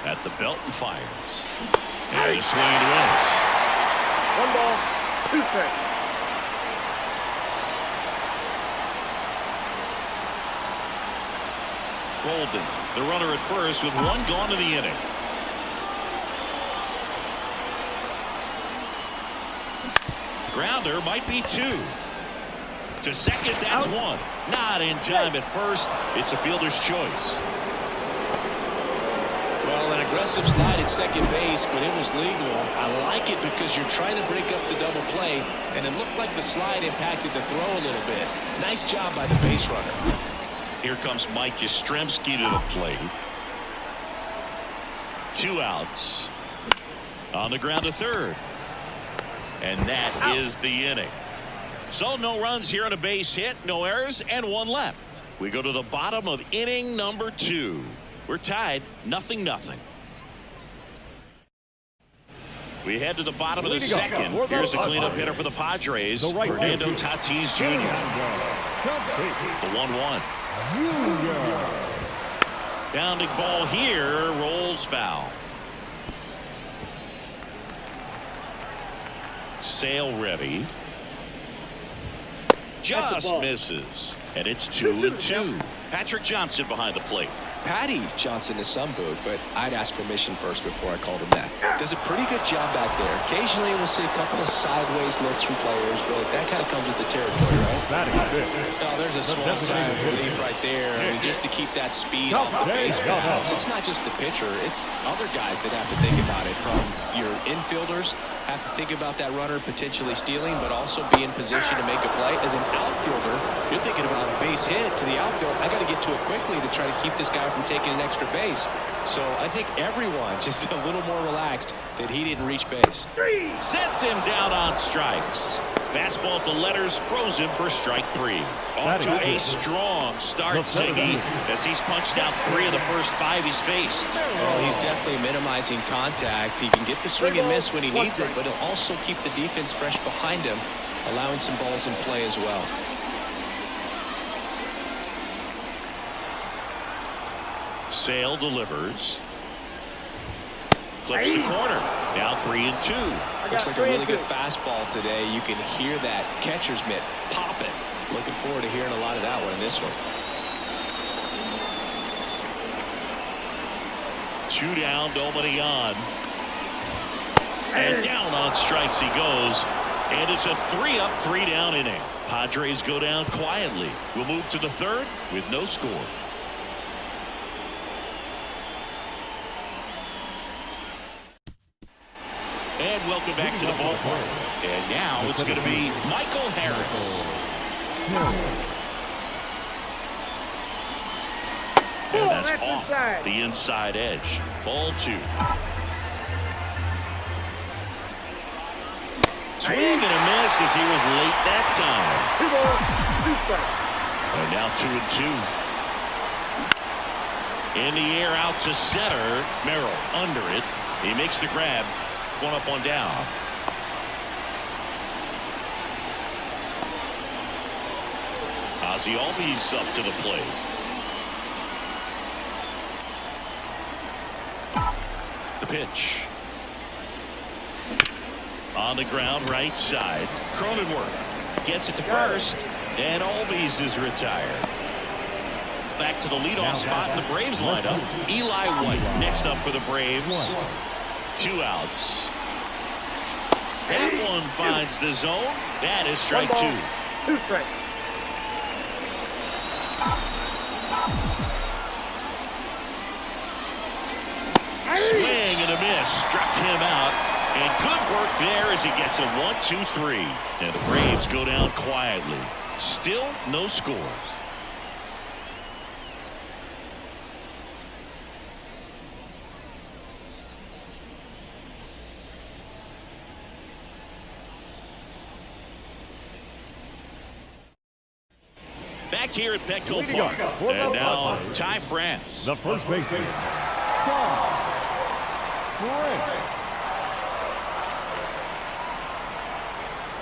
At the belt and fires. And a swing and a miss. 1 ball, 2 strikes. Golden, the runner at first with 1 gone to the inning. Grounder might be 2. To second, that's 1. Not in time at first. It's a fielder's choice. Well, an aggressive slide at second base, but it was legal. I like it because you're trying to break up the double play, and it looked like the slide impacted the throw a little bit. Nice job by the base runner. Here comes Mike Yastrzemski to the plate. 2 outs. On the ground to third. And that is the inning. So no runs here on a base hit, no errors, and 1 left. We go to the bottom of inning number 2. We're tied 0-0. We head to the bottom of the second. Here's the cleanup hitter for the Padres, Fernando Tatis Jr. The 1-1. Bounding ball here, rolls foul. Sale ready. Just misses. And it's 2-2. Patrick Johnson behind the plate. Patty Johnson to some boot, but I'd ask permission first before I called him that. Does a pretty good job back there. Occasionally we'll see a couple of sideways looks from players, but that kind of comes with the territory, right? Oh, there's a small sigh of relief right there. I mean, just to keep that speed off the base paths. It's not just the pitcher, it's other guys that have to think about it. From your infielders have to think about that runner potentially stealing, but also be in position to make a play. As an outfielder, you're thinking about a base hit to the outfield. I got to get to it quickly to try to keep this guy from taking an extra base. So I think everyone just a little more relaxed that he didn't reach base. Sets him down on strikes. Fastball at the letters, froze him for strike 3. Off to a strong start, Ziggy, as he's punched out 3 of the first 5 he's faced. Well, he's definitely minimizing contact. He can get the swing and miss when he needs it, but he'll also keep the defense fresh behind him, allowing some balls in play as well. Sale delivers. Clips the corner. Now 3-2. Looks like a really good fastball today. You can hear that catcher's mitt popping. Looking forward to hearing a lot of that one in this one. 2 down, nobody on. And down on strikes he goes. And it's a 3-up, 3-down inning. Padres go down quietly. We'll move to the 3rd with no score. And welcome back to the ballpark. And now it's going to be Michael Harris. And that's off the inside edge. Ball 2. Swing and a miss as he was late that time. And now 2-2. In the air out to center. Merrill under it. He makes the grab. 1 up, 1 down. Ozzie Albies up to the plate. The pitch. On the ground, right side. Cronenworth gets it to first, and Albies is retired. Back to the leadoff spot in the Braves lineup. Eli White next up for the Braves. 2 outs. That one finds the zone. That is strike 2. 2 strikes. Swing and a miss. Struck him out. And good work there as he gets a 1-2-3. And the Braves go down quietly. Still no score. Back here at Petco Park. And now Ty France. The first baseman,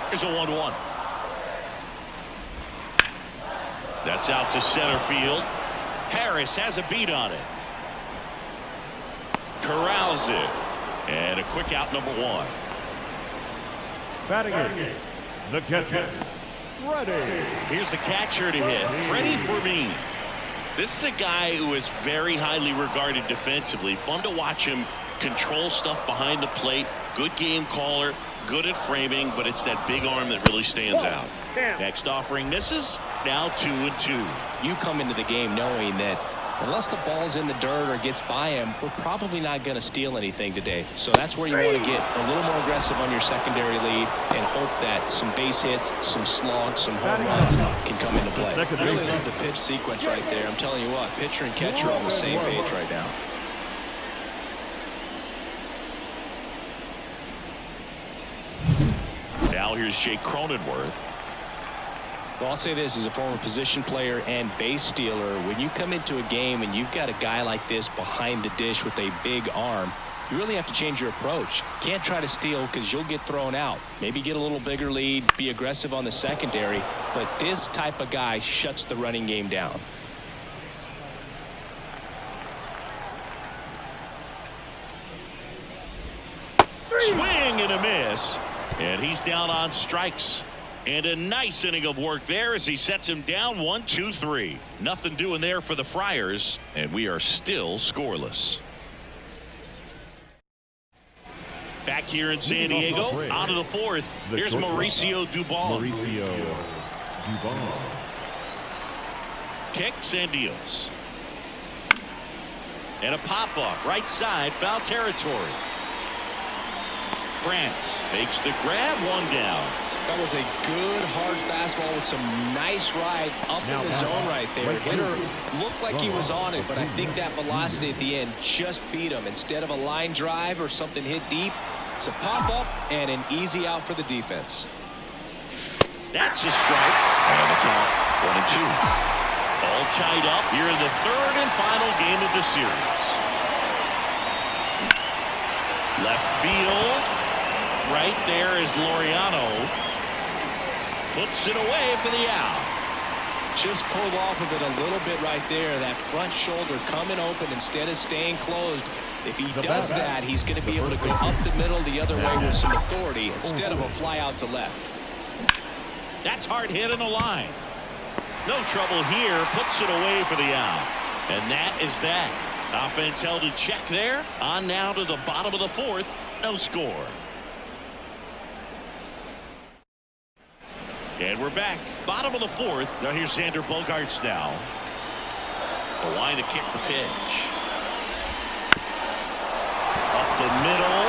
Here's a 1-1. That's out to center field. Harris has a beat on it. Corrals it. And a quick out, number 1. batting it, the catcher, Freddie. Here's the catcher to hit. Freddie Fermin. This is a guy who is very highly regarded defensively. Fun to watch him control stuff behind the plate. Good game caller. Good at framing, but it's that big arm that really stands out. Next offering misses. Now 2-2. You come into the game knowing that unless the ball's in the dirt or gets by him, we're probably not going to steal anything today. So that's where you want to get a little more aggressive on your secondary lead and hope that some base hits, some slugs, some home runs can come into play. I really love the pitch sequence right there. I'm telling you what, pitcher and catcher are on the same page right now. Now here's Jake Cronenworth. Well, I'll say this as a former position player and base stealer. When you come into a game and you've got a guy like this behind the dish with a big arm, you really have to change your approach. Can't try to steal because you'll get thrown out. Maybe get a little bigger lead, be aggressive on the secondary, but this type of guy shuts the running game down. Swing and a miss. And he's down on strikes. And a nice inning of work there as he sets him down 1-2-3. Nothing doing there for the Friars, and we are still scoreless. Back here in San Diego, on to the fourth. Here's Mauricio Dubon. Kicks and deals. And a pop-up right side, foul territory. France makes the grab, one down. That was a good hard fastball with some nice ride up in the zone right there. Hitter looked like he was on it, but I think that velocity at the end just beat him. Instead of a line drive or something hit deep, it's a pop-up and an easy out for the defense. That's a strike. And the count 1-2. All tied up here in the third and final game of the series. Left field. Right there is Laureano. Puts it away for the out. Just pulled off of it a little bit right there. That front shoulder coming open instead of staying closed. If he does that, he's going to be able to go up the middle the other way with some authority instead of a fly out to left. That's hard hit in the line. No trouble here. Puts it away for the out. And that is that. Offense held in check there. On now to the bottom of the fourth. No score. And we're back. Bottom of the fourth. Now here's Xander Bogaerts now. The line to kick the pitch. Up the middle.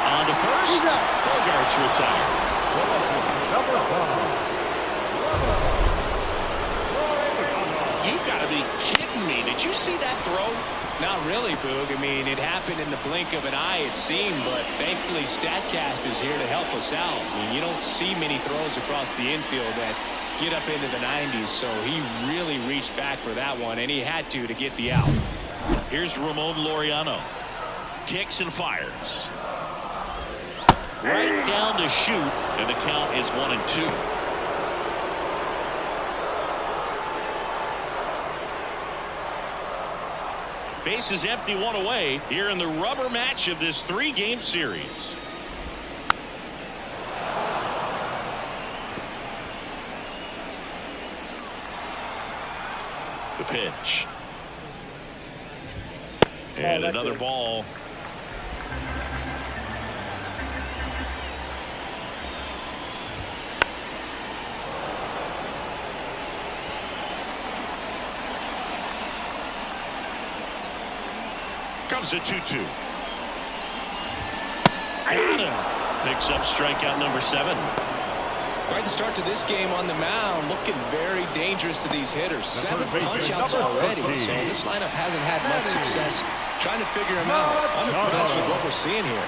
On to first. Bogaerts retired. You gotta be kidding me. Did you see that throw? Not really, Boog. I mean, it happened in the blink of an eye, it seemed, but thankfully StatCast is here to help us out. I mean, you don't see many throws across the infield that get up into the 90s, so he really reached back for that one, and he had to get the out. Here's Ramon Laureano. Kicks and fires. Right down to shoot, and the count is 1-2. Base is empty, one away here in the rubber match of this three-game series. The pitch. And another ball. Comes a 2-2. Got him. Picks up strikeout number 7. Quite the start to this game on the mound. Looking very dangerous to these hitters. 7 punch-outs already, so this lineup hasn't had much success trying to figure him out. I'm impressed with what we're seeing here.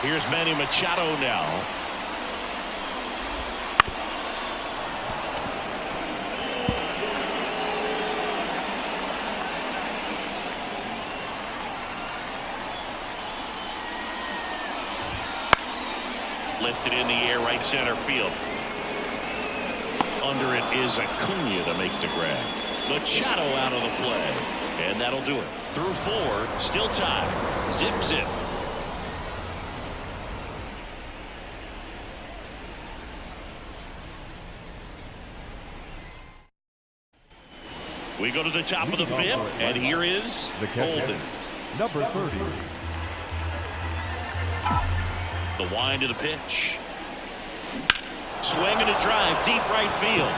Here's Manny Machado now. Lifted in the air, right center field. Under it is Acuna to make the grab. Machado out of the play. And that'll do it. Through 4, still tied. Zip, zip. We go to the top of the 5th, and here is Holden. Number 30. The wind to the pitch. Swing and a drive, deep right field.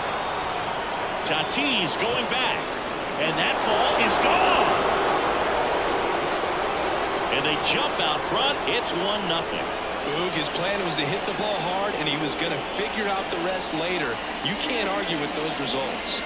Tatis going back. And that ball is gone. And they jump out front. It's 1-0. Boog, his plan was to hit the ball hard, and he was going to figure out the rest later. You can't argue with those results.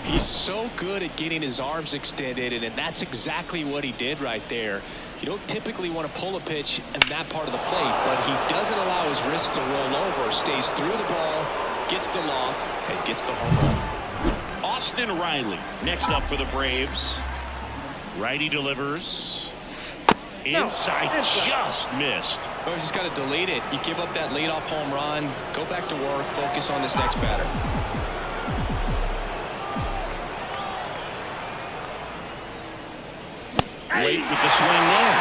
He's so good at getting his arms extended, and that's exactly what he did right there. You don't typically want to pull a pitch in that part of the plate, but he doesn't allow his wrist to roll over, stays through the ball, gets the loft, and gets the home run. Austin Riley next up for the Braves. Righty delivers. Inside, just missed. Oh, you just got to delete it. You give up that leadoff home run, go back to work, focus on this next batter. late with the swing there.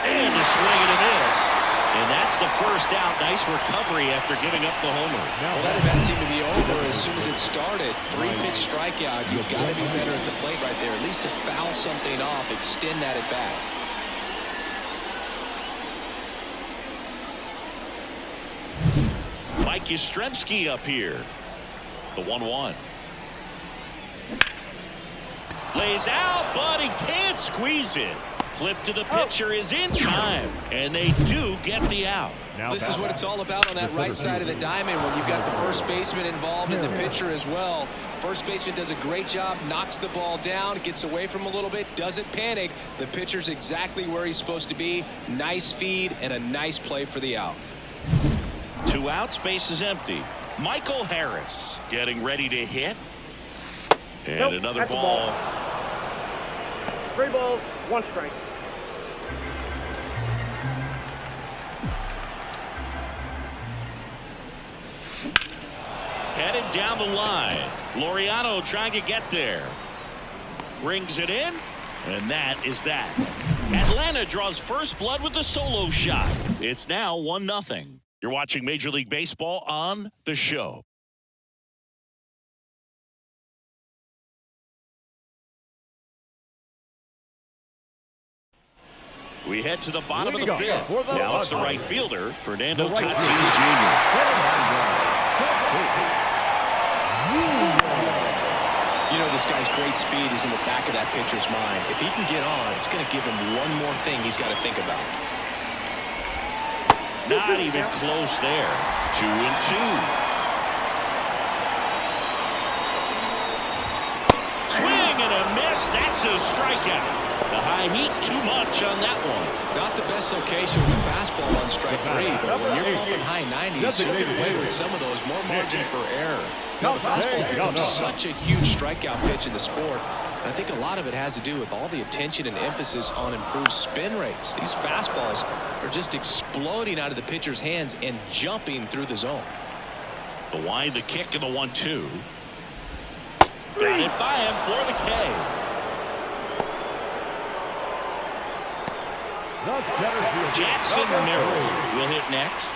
And a swing and a miss. And that's the first out. Nice recovery after giving up the homer. Well, that event seemed to be over as soon as it started. 3-pitch strikeout. You've got to be better at the plate right there, at least to foul something off, extend that at bat. Mike Yastrzemski up here. The 1-1. Lays out, but he can't squeeze it. Flip to the pitcher is in time, and they do get the out. This is what it's all about on that right side of the diamond when you've got the first baseman involved and the pitcher as well. First baseman does a great job, knocks the ball down, gets away from him a little bit, doesn't panic. The pitcher's exactly where he's supposed to be. Nice feed and a nice play for the out. 2 outs, base is empty. Michael Harris getting ready to hit. And another ball. 3 balls, 1 strike. Headed down the line. Laureano trying to get there. Brings it in. And that is that. Atlanta draws first blood with a solo shot. It's now 1-0. You're watching Major League Baseball on The Show. We head to the bottom of the 5th. Now it's the right fielder, Fernando Tatis Jr. You know, this guy's great speed is in the back of that pitcher's mind. If he can get on, it's going to give him one more thing he's got to think about. Not even close there. 2-2. Swing and a miss. That's a strikeout. The high heat, too much on that one. Not the best location with the fastball on strike 3, but when you're pumping high 90s, you get away with some of those, more margin for error. Now, the fastball becomes such a huge strikeout pitch in the sport. I think a lot of it has to do with all the attention and emphasis on improved spin rates. These fastballs are just exploding out of the pitcher's hands and jumping through the zone. The wide, the kick, and the 1-2. Got it by him for the K. Jackson Merrill will hit next.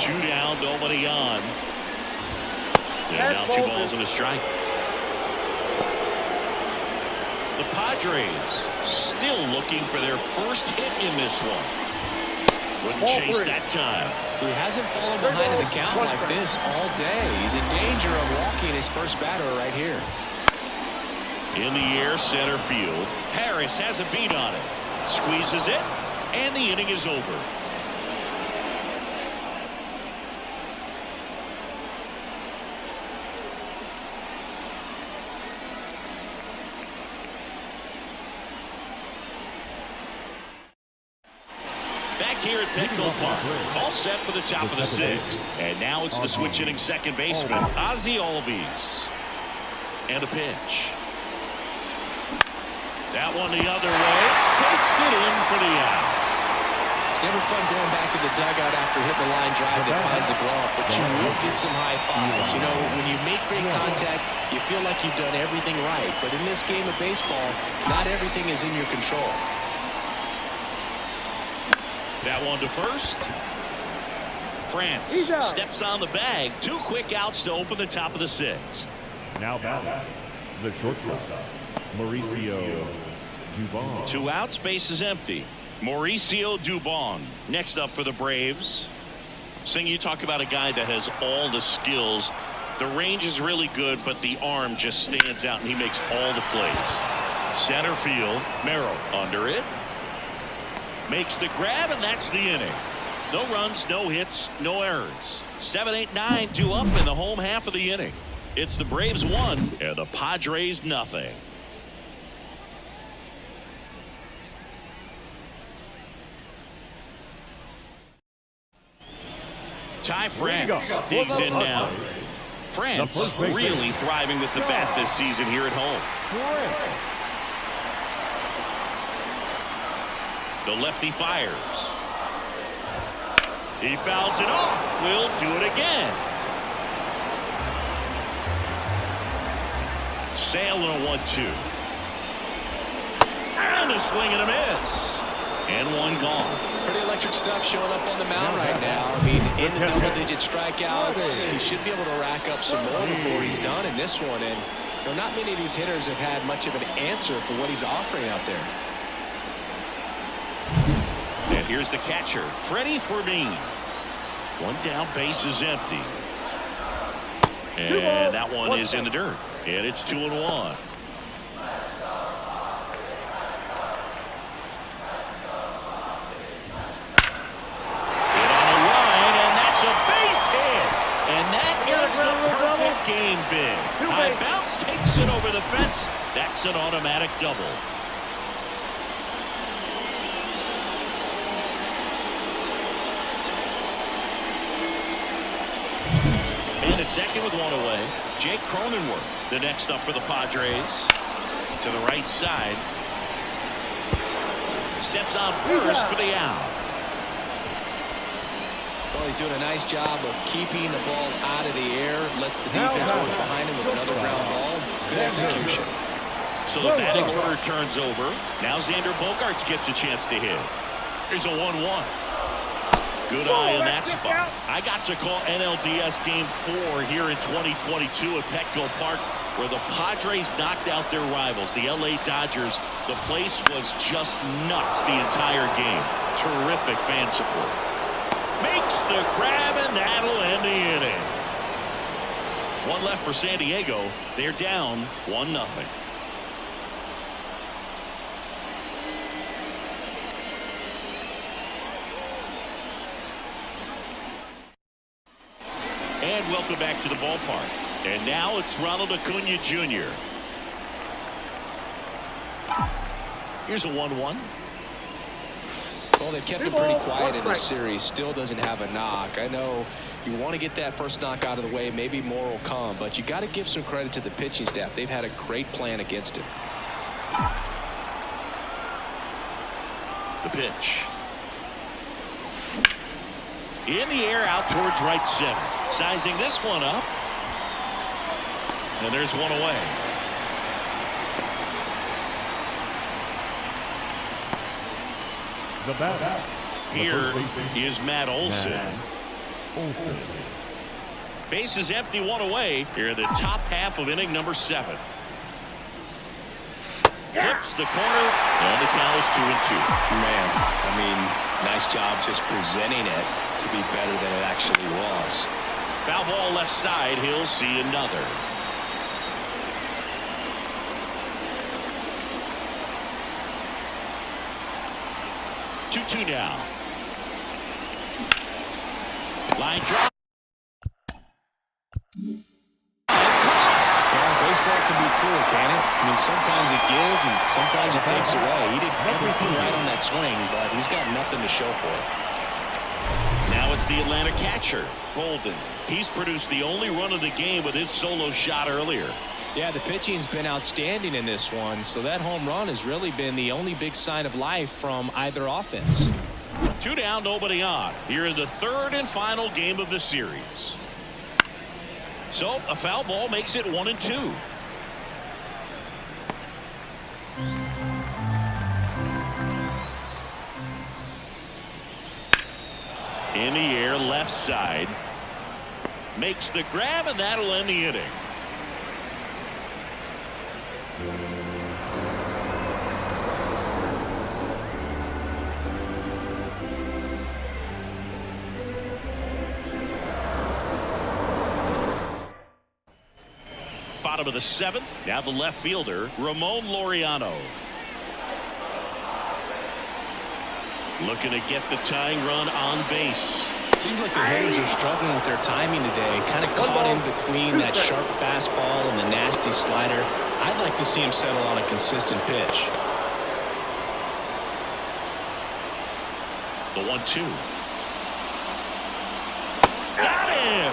2 down, nobody on. And now 2 balls and a strike. The Padres still looking for their first hit in this one. Wouldn't chase that time. He hasn't fallen behind in the count like this all day. He's in danger of walking his first batter right here. In the air, center field. Harris has a beat on it. Squeezes it, and the inning is over. Back here at Petco Park, all set for the top of the 6th. And now it's the switch-hitting second baseman, Ozzie Albies. And a pitch. That one the other way. Takes it in for the out. It's never fun going back to the dugout after hitting the line drive that finds a glove, but you will get some high fives. You know, when you make great contact, you feel like you've done everything right. But in this game of baseball, not everything is in your control. That one to first. France steps on the bag. 2 quick outs to open the top of the 6th. Now batting the shortstop, Mauricio Dubon. 2 outs, base is empty. Mauricio Dubon next up for the Braves. Sing, you talk about a guy that has all the skills. The range is really good, but the arm just stands out, and he makes all the plays. Center field, Merrill under it. Makes the grab, and that's the inning. No runs, no hits, no errors. 7, 8, 9, 2 up in the home half of the inning. It's the Braves 1 and the Padres nothing. Ty France digs in now. France really thriving with the bat this season here at home. The lefty fires. He fouls it off. Will do it again. Sale and a 1-2. And a swing and a miss. And one gone. Pretty electric stuff showing up on the mound right now. I mean, in the double-digit strikeouts, he should be able to rack up some more before he's done in this one. And not many of these hitters have had much of an answer for what he's offering out there. And here's the catcher, Freddie Fermin. One down, base is empty. And that one is in the dirt. And it's 2-1. Game big. High bounce takes it over the fence. That's an automatic double. And at second with one away, Jake Cronenworth, the next up for the Padres. To the right side. Steps on first for the out. Well, he's doing a nice job of keeping the ball out of the air. Lets the defense work behind him with another ground ball. Good execution. So the batting order turns over. Now Xander Bogaerts gets a chance to hit. Here's a 1-1. Good eye in that spot. I got to call NLDS Game 4 here in 2022 at Petco Park, where the Padres knocked out their rivals, the LA Dodgers. The place was just nuts the entire game. Terrific fan support. Makes the grab, and that'll end the inning. One left for San Diego. They're down 1-0. And welcome back to the ballpark. And now it's Ronald Acuna Jr. Here's a 1-1. Well, they've kept him pretty quiet in this series. Still doesn't have a knock. I know you want to get that first knock out of the way. Maybe more will come, but you got to give some credit to the pitching staff. They've had a great plan against him. The pitch. In the air, out towards right center. Sizing this one up. And there's one away. The batter. Here is Matt Olson. Base is empty, one away. Here in the top half of inning number 7. Flips the corner, and the count is 2-2. Man, I mean, nice job just presenting it to be better than it actually was. Foul ball left side. He'll see another. Two now. Line drop. Baseball can be cruel, can it? I mean, sometimes it gives and sometimes it takes away. He did everything right on that swing, but he's got nothing to show for it. Now it's the Atlanta catcher, Bolden. He's produced the only run of the game with his solo shot earlier. Yeah, the pitching's been outstanding in this one, so that home run has really been the only big sign of life from either offense. 2 down, nobody on. Here in the third and final game of the series. So a foul ball makes it 1-2. In the air, left side. Makes the grab, and that'll end the inning. Bottom of the 7th. Now the left fielder, Ramon Laureano. Looking to get the tying run on base. Seems like the hitters are struggling with their timing today. Kind of caught in between that sharp fastball and the nasty slider. I'd like to see him settle on a consistent pitch. The 1-2. Got him!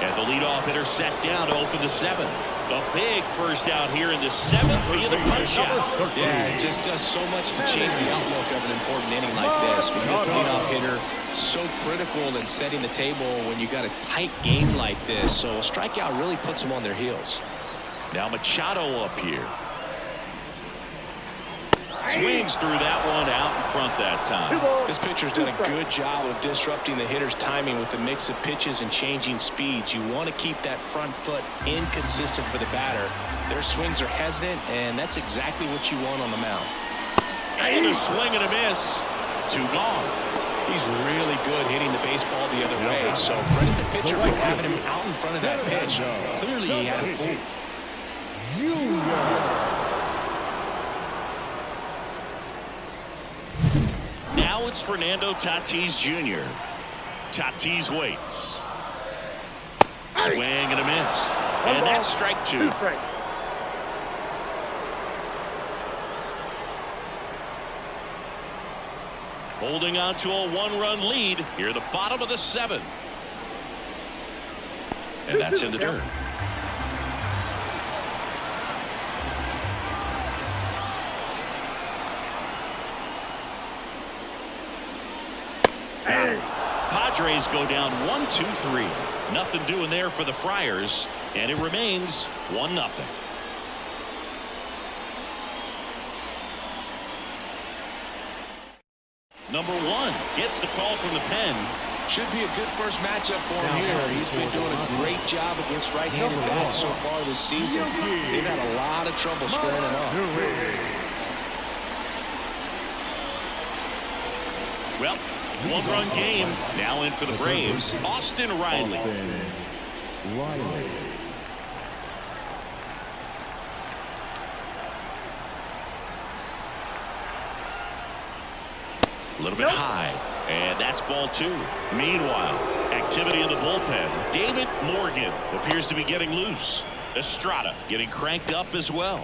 And the leadoff hitter set down to open the 7th. A big first out here in the 7th via the punch out. Yeah, it just does so much to change the outlook of an important inning like this. When you get the leadoff hitter, so critical in setting the table when you got a tight game like this. So a strikeout really puts them on their heels. Now Machado up here. Swings through that one out in front that time. This pitcher's done a good job of disrupting the hitter's timing with the mix of pitches and changing speeds. You want to keep that front foot inconsistent for the batter. Their swings are hesitant, and that's exactly what you want on the mound. And a swing and a miss. 2 gone. He's really good hitting the baseball the other way, so credit the pitcher for having him out in front of that pitch. Clearly he had him fooled. Now it's Fernando Tatis Jr. Tatis waits. Swing and a miss. And that's strike 2. Holding on to a 1-run lead here, the bottom of the 7th. And that's in the dirt. Padres go down 1-2-3. Nothing doing there for the Friars, and it remains 1-0. Number 1 gets the call from the pen. Should be a good first matchup for him here. He's been doing a great job against right-handed bats so far this season. They've had a lot of trouble squaring him up. Well, 1-run game now in for the Braves. Austin Riley. A little bit high, and that's ball 2. Meanwhile, activity in the bullpen. David Morgan appears to be getting loose. Estrada getting cranked up as well.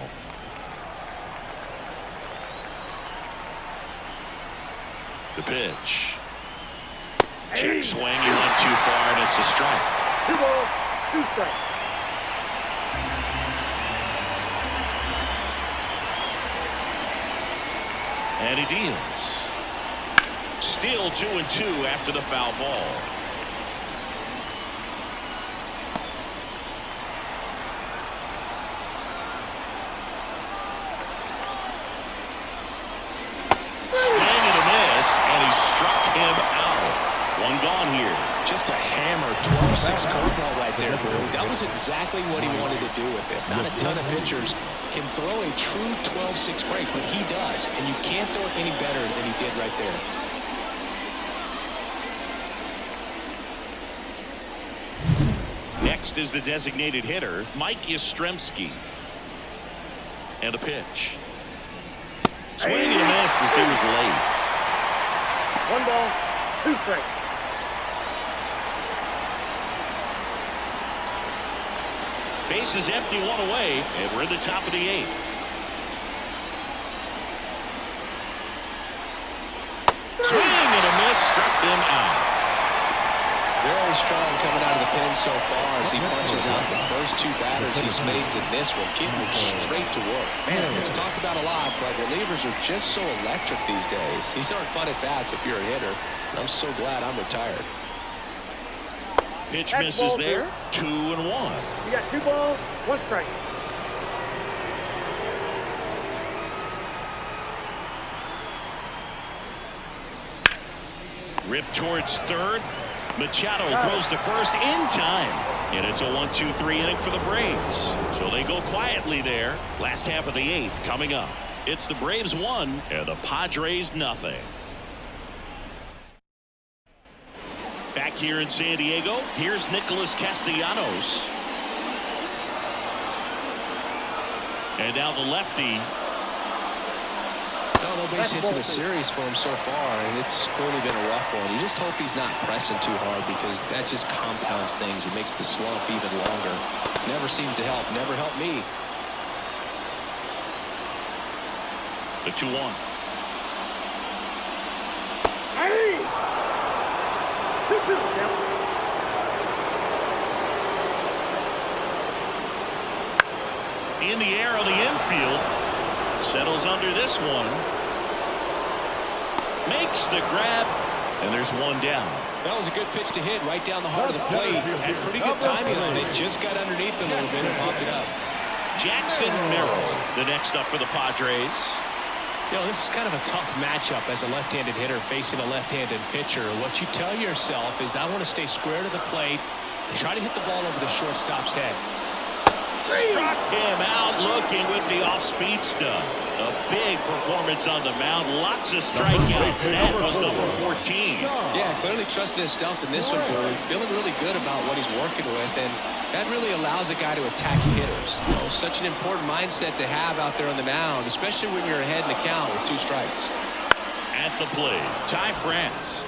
The pitch. Check swing. He went too far, and it's a strike. 2 balls, 2 strikes. And he deals. Still 2-2 after the foul ball. Swing and a miss, and he struck him out. 1 gone here. Just a hammer 12-6 curveball right there, Brew. That was exactly what he wanted to do with it. Not a ton of pitchers can throw a true 12-6 break, but he does, and you can't throw it any better than he did right there. Next is the designated hitter, Mike Yastrzemski. And a pitch. Swing and a miss as he was late. 1 ball, 2 strikes. Base is empty, 1 away, and we're in the top of the 8th. Swing and a miss, struck him out. Very strong coming out of the pen so far as he punches out the first 2 batters he's faced in this one, getting him straight to work. Man, it's talked about a lot, but relievers are just so electric these days. These aren't fun at bats if you're a hitter. I'm so glad I'm retired. Pitch misses there. 2-1. You got 2 balls, 1 strike. Ripped towards third. Machado throws to first in time. And it's a 1-2-3 inning for the Braves. So they go quietly there. Last half of the 8th coming up. It's the Braves 1 and the Padres nothing. Back here in San Diego, here's Nicholas Castellanos. And now the lefty. No base hits in the series for him so far, and it's clearly been a rough one. You just hope he's not pressing too hard, because that just compounds things. It makes the slump even longer. Never seemed to help. Never helped me. The 2-1. Hey! 2-2 now. In the air on the infield. Settles under this one. Makes the grab. And there's 1 down. That was a good pitch to hit right down the heart of the plate. Had pretty good timing on it. Just got underneath a little bit and popped it up. Jackson Merrill, the next up for the Padres. You know, this is kind of a tough matchup as a left-handed hitter facing a left-handed pitcher. What you tell yourself is, I want to stay square to the plate, try to hit the ball over the shortstop's head. Struck him out looking with the off-speed stuff. A big performance on the mound. Lots of strikeouts. That was number 14. Yeah, clearly trusting his stuff in this one, Boyd. Feeling really good about what he's working with, and that really allows a guy to attack hitters. You know, such an important mindset to have out there on the mound, especially when you're ahead in the count with 2 strikes. At the plate, Ty France.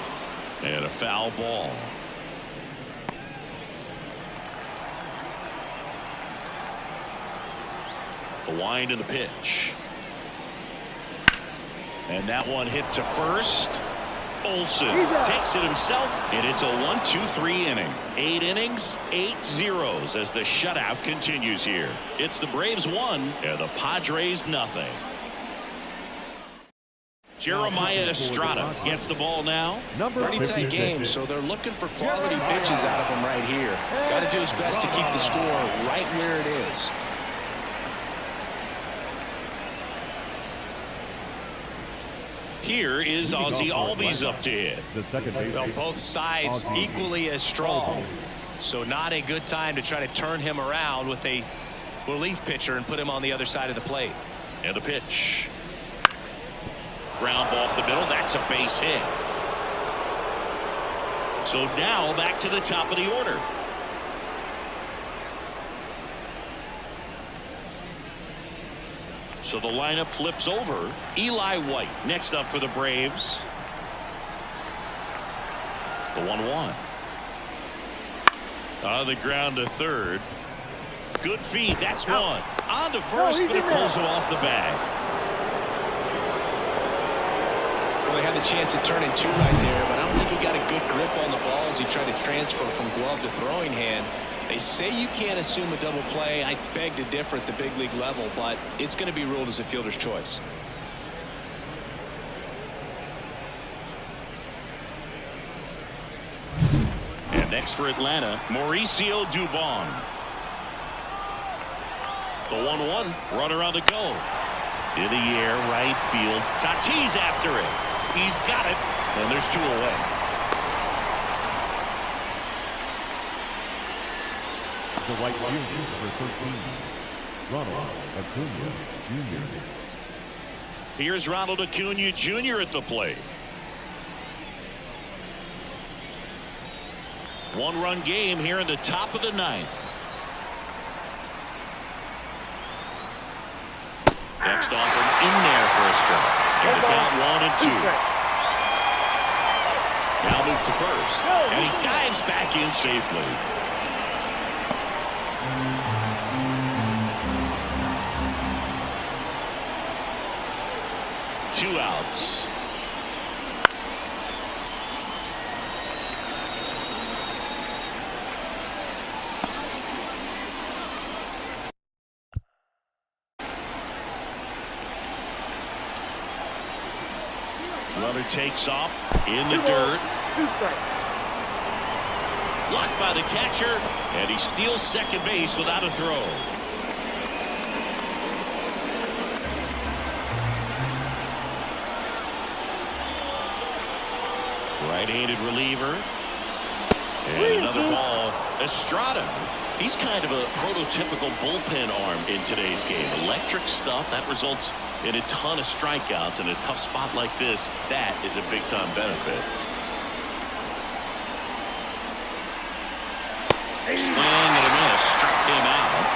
And a foul ball. The wind and the pitch. And that one hit to first. Olsen takes it himself, and it's a 1-2-3 inning. 8 innings, 8 zeros as the shutout continues here. It's the Braves 1 and the Padres nothing. Jeremiah Estrada gets the ball now. Pretty tight game, so they're looking for quality pitches out of him right here. Got to do his best to keep the score right where it is. Here is Ozzie Albies up to hit. Well, both sides equally as strong, so not a good time to try to turn him around with a relief pitcher and put him on the other side of the plate. And the pitch. Ground ball up the middle. That's a base hit. So now back to the top of the order. So the lineup flips over. Eli White next up for the Braves. The 1-1. On the ground to third. Good feed. That's one. On to first, but it pulls him off the bag. Well, he had the chance at turning 2 right there, but I don't think he got a good grip on the ball as he tried to transfer from glove to throwing hand. They say you can't assume a double play. I beg to differ at the big league level, but it's going to be ruled as a fielder's choice. And next for Atlanta, Mauricio Dubon. The 1-1, runner on the go. In the air, right field. Tatis after it. He's got it, and there's 2 away. The right fielder, number 13, Ronald Acuna Jr. Here's Ronald Acuna Jr. at the plate. 1-run game here in the top of the 9th. Next offer in there for a strike. And the count 1-2. Now move to first. And he dives back in safely. 2 outs. Runner takes off in the dirt. 2 strikes. Blocked by the catcher, and he steals second base without a throw. Right-handed reliever. And another ball. Estrada. He's kind of a prototypical bullpen arm in today's game. Electric stuff that results in a ton of strikeouts. In a tough spot like this, that is a big-time benefit. Swing and a miss. Struck him out.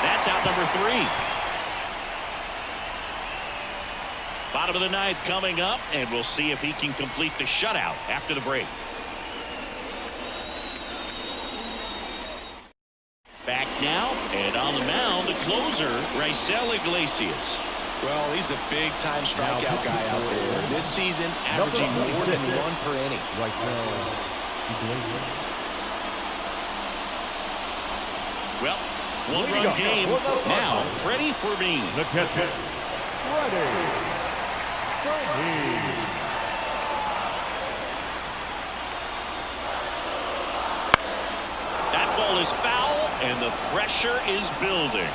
That's out number 3. Bottom of the 9th coming up, and we'll see if he can complete the shutout after the break. Back now, and on the mound, the closer, Raisel Iglesias. Well, he's a big-time strikeout guy out there. This season, averaging more than 1 per inning. Right now, Well, 1-run game. Now, Freddie Fermin. the catcher, Freddie. That ball is foul, and the pressure is building.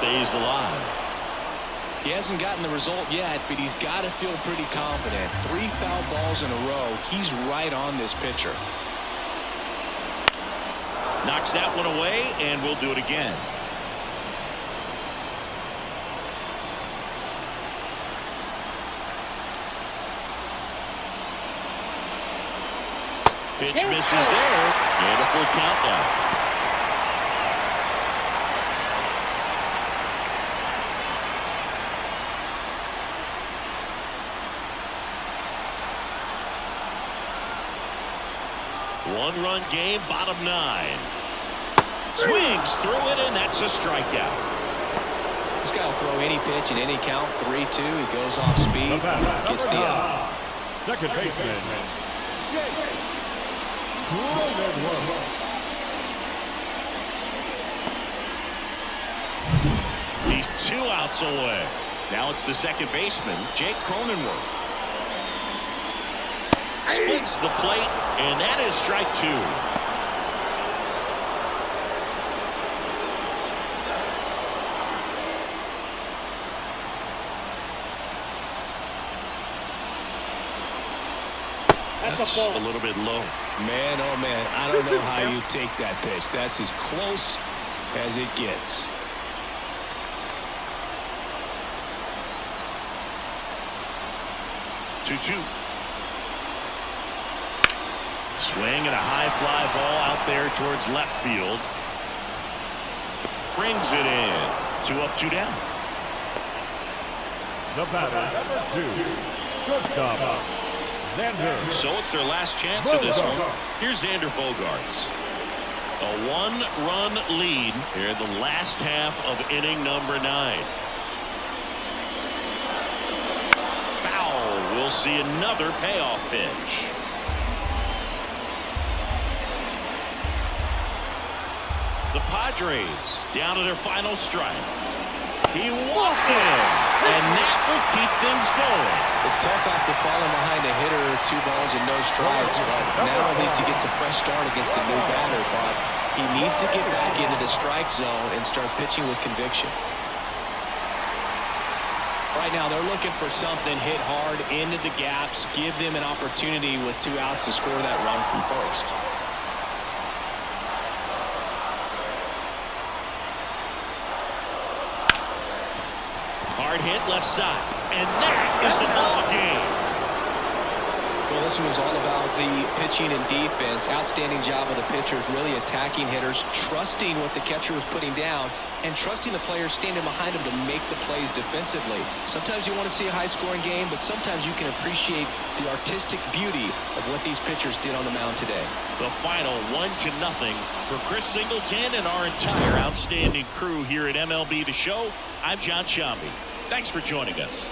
stays alive. He hasn't gotten the result yet, but he's got to feel pretty confident. 3 foul balls in a row. He's right on this pitcher. Knocks that one away, and we'll do it again. Pitch misses there, and a full count now. One-run game, bottom 9. Swings through it, and that's a strikeout. He's got to throw any pitch at any count. 3-2. He goes off speed, gets the out. Second baseman. He's 2 outs away. Now it's the second baseman, Jake Cronenworth. Splits the plate, and that is strike 2. That's a little bit low. Man, oh man, I don't know how you take that pitch. That's as close as it gets. Two. Swing and a high fly ball out there towards left field. Brings it in. 2 up, 2 down. The batter, number 2, shortstop, Xander. So it's their last chance of this one. Here's Xander Bogaerts. A 1-run lead here in the last half of inning number 9. Foul. We'll see another payoff pitch. The Padres down to their final strike. He walked in, and that will keep things going. It's tough after falling behind a hitter, 2 balls and no strikes, but now at least he gets a fresh start against a new batter. But he needs to get back into the strike zone and start pitching with conviction. Right now they're looking for something hit hard into the gaps, give them an opportunity with 2 outs to score that run from first. Hard hit left side, and that is the ball game. Well, this one was all about the pitching and defense. Outstanding job of the pitchers, really attacking hitters, trusting what the catcher was putting down, and trusting the players standing behind him to make the plays defensively. Sometimes you want to see a high-scoring game, but sometimes you can appreciate the artistic beauty of what these pitchers did on the mound today. The final 1-0 for Chris Singleton and our entire outstanding crew here at MLB The Show. I'm John Shambi. Thanks for joining us.